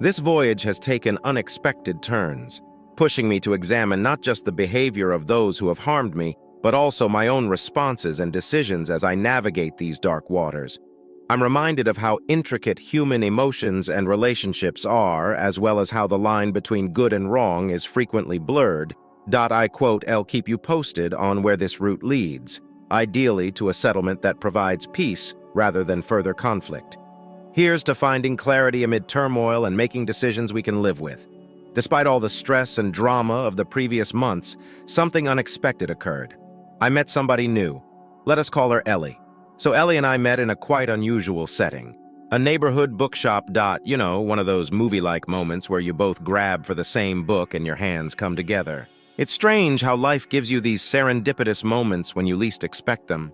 This voyage has taken unexpected turns, pushing me to examine not just the behavior of those who have harmed me, but also my own responses and decisions as I navigate these dark waters. I'm reminded of how intricate human emotions and relationships are, as well as how the line between good and wrong is frequently blurred. I quote, "I'll keep you posted on where this route leads, ideally to a settlement that provides peace rather than further conflict. Here's to finding clarity amid turmoil and making decisions we can live with." Despite all the stress and drama of the previous months, something unexpected occurred. I met somebody new. Let us call her Ellie. So Ellie and I met in a quite unusual setting. A neighborhood bookshop. You know, one of those movie-like moments where you both grab for the same book and your hands come together. It's strange how life gives you these serendipitous moments when you least expect them.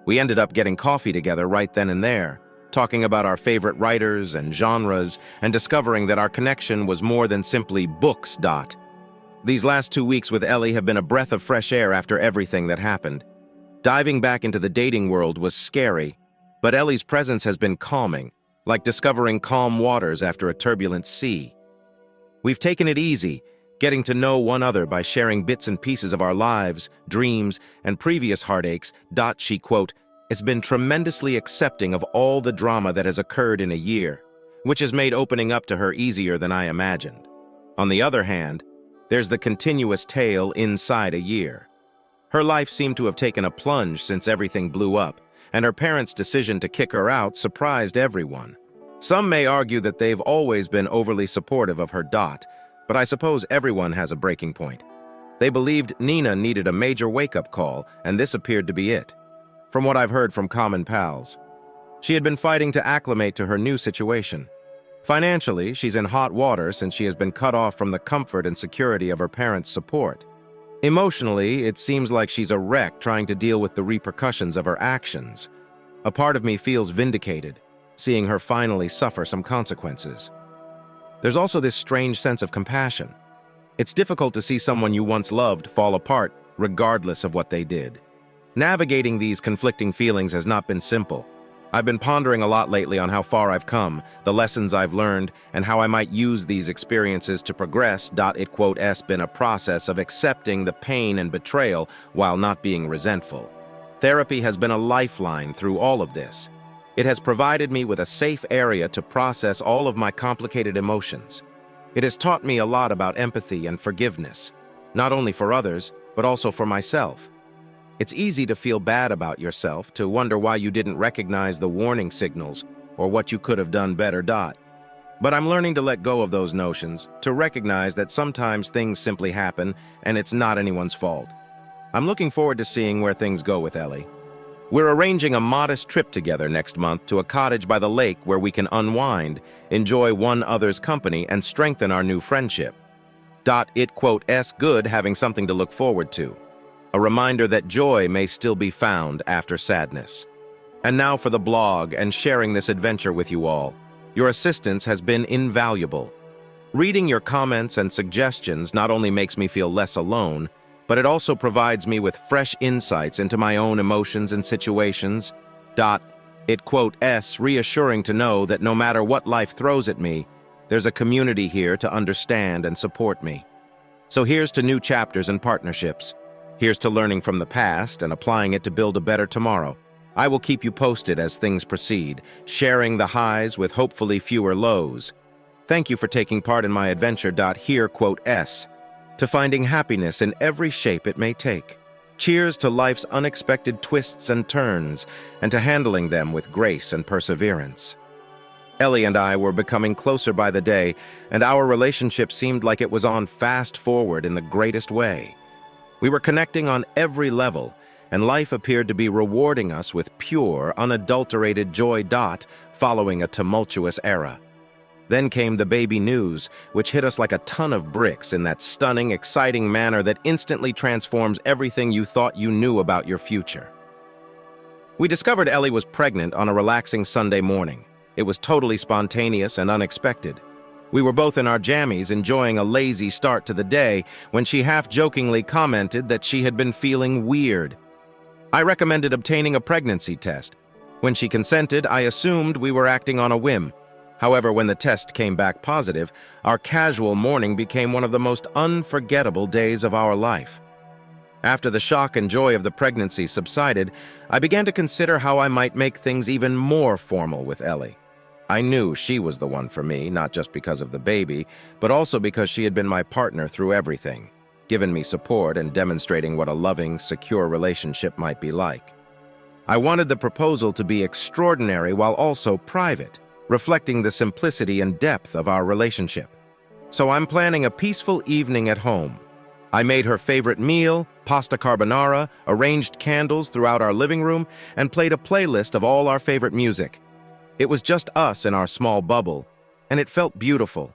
We ended up getting coffee together right then and there, talking about our favorite writers and genres, and discovering that our connection was more than simply books. These last 2 weeks with Ellie have been a breath of fresh air after everything that happened. Diving back into the dating world was scary, but Ellie's presence has been calming, like discovering calm waters after a turbulent sea. We've taken it easy, getting to know one another by sharing bits and pieces of our lives, dreams, and previous heartaches. She, quote, "has been tremendously accepting of all the drama that has occurred in a year, which has made opening up to her easier than I imagined. On the other hand, there's the continuous tale inside a year. Her life seemed to have taken a plunge since everything blew up, and her parents' decision to kick her out surprised everyone. Some may argue that they've always been overly supportive of her. But I suppose everyone has a breaking point. They believed Nina needed a major wake-up call, and this appeared to be it. From what I've heard from common pals, she had been fighting to acclimate to her new situation. Financially, she's in hot water since she has been cut off from the comfort and security of her parents' support. Emotionally, it seems like she's a wreck trying to deal with the repercussions of her actions. A part of me feels vindicated, seeing her finally suffer some consequences. There's also this strange sense of compassion. It's difficult to see someone you once loved fall apart, regardless of what they did. Navigating these conflicting feelings has not been simple. I've been pondering a lot lately on how far I've come, the lessons I've learned, and how I might use these experiences to progress. It, quote, "has been a process of accepting the pain and betrayal while not being resentful. Therapy has been a lifeline through all of this. It has provided me with a safe area to process all of my complicated emotions. It has taught me a lot about empathy and forgiveness, not only for others, but also for myself. It's easy to feel bad about yourself, to wonder why you didn't recognize the warning signals or what you could have done better. But I'm learning to let go of those notions, to recognize that sometimes things simply happen and it's not anyone's fault. I'm looking forward to seeing where things go with Ellie. We're arranging a modest trip together next month to a cottage by the lake where we can unwind, enjoy one another's company, and strengthen our new friendship. It, quote, "'s good having something to look forward to. A reminder that joy may still be found after sadness." And now for the blog and sharing this adventure with you all. Your assistance has been invaluable. Reading your comments and suggestions not only makes me feel less alone, but it also provides me with fresh insights into my own emotions and situations. It's reassuring to know that no matter what life throws at me, there's a community here to understand and support me. So here's to new chapters and partnerships. Here's to learning from the past and applying it to build a better tomorrow. I will keep you posted as things proceed, sharing the highs with hopefully fewer lows. Thank you for taking part in my adventure. To finding happiness in every shape it may take. Cheers to life's unexpected twists and turns, and to handling them with grace and perseverance. Ellie and I were becoming closer by the day, and our relationship seemed like it was on fast forward in the greatest way. We were connecting on every level, and life appeared to be rewarding us with pure, unadulterated joy. Following a tumultuous era. Then came the baby news, which hit us like a ton of bricks in that stunning, exciting manner that instantly transforms everything you thought you knew about your future. We discovered Ellie was pregnant on a relaxing Sunday morning. It was totally spontaneous and unexpected. We were both in our jammies enjoying a lazy start to the day when she half-jokingly commented that she had been feeling weird. I recommended obtaining a pregnancy test. When she consented, I assumed we were acting on a whim. However, when the test came back positive, our casual morning became one of the most unforgettable days of our life. After the shock and joy of the pregnancy subsided, I began to consider how I might make things even more formal with Ellie. I knew she was the one for me, not just because of the baby, but also because she had been my partner through everything, given me support and demonstrating what a loving, secure relationship might be like. I wanted the proposal to be extraordinary while also private, reflecting the simplicity and depth of our relationship. So I'm planning a peaceful evening at home. I made her favorite meal, pasta carbonara, arranged candles throughout our living room, and played a playlist of all our favorite music. It was just us in our small bubble, and it felt beautiful.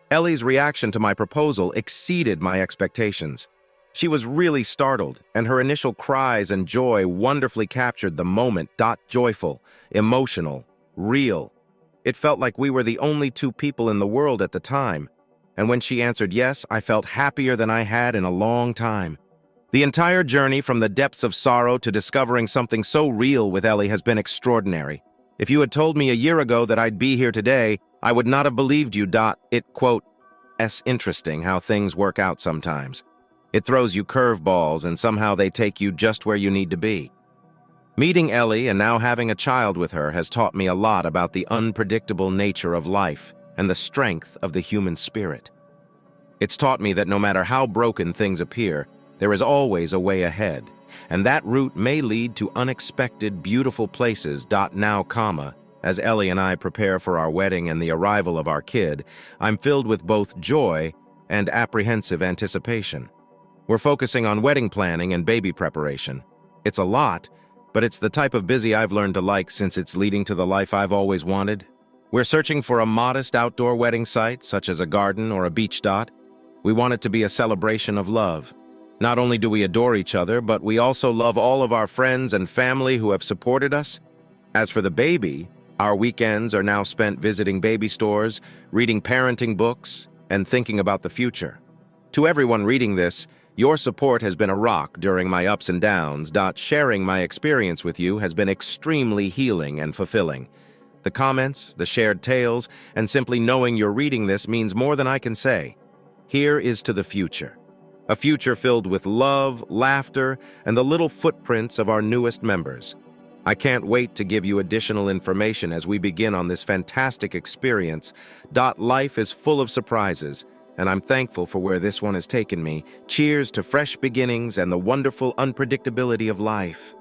Ellie's reaction to my proposal exceeded my expectations. She was really startled, and her initial cries and joy wonderfully captured the moment. Joyful, emotional, real. It felt like we were the only two people in the world at the time, and when she answered yes, I felt happier than I had in a long time. The entire journey from the depths of sorrow to discovering something so real with Ellie has been extraordinary. If you had told me a year ago that I'd be here today, I would not have believed you. It's interesting how things work out sometimes. It throws you curveballs, and somehow they take you just where you need to be. Meeting Ellie and now having a child with her has taught me a lot about the unpredictable nature of life and the strength of the human spirit. It's taught me that no matter how broken things appear, there is always a way ahead, and that route may lead to unexpected, beautiful places. As Ellie and I prepare for our wedding and the arrival of our kid, I'm filled with both joy and apprehensive anticipation. We're focusing on wedding planning and baby preparation. It's a lot, but it's the type of busy I've learned to like since it's leading to the life I've always wanted. We're searching for a modest outdoor wedding site, such as a garden or a beach. We want it to be a celebration of love. Not only do we adore each other, but we also love all of our friends and family who have supported us. As for the baby, our weekends are now spent visiting baby stores, reading parenting books, and thinking about the future. To everyone reading this, your support has been a rock during my ups and downs. Sharing my experience with you has been extremely healing and fulfilling. The comments, the shared tales, and simply knowing you're reading this means more than I can say. Here is to the future. A future filled with love, laughter, and the little footprints of our newest members. I can't wait to give you additional information as we begin on this fantastic experience. Life is full of surprises, and I'm thankful for where this one has taken me. Cheers to fresh beginnings and the wonderful unpredictability of life.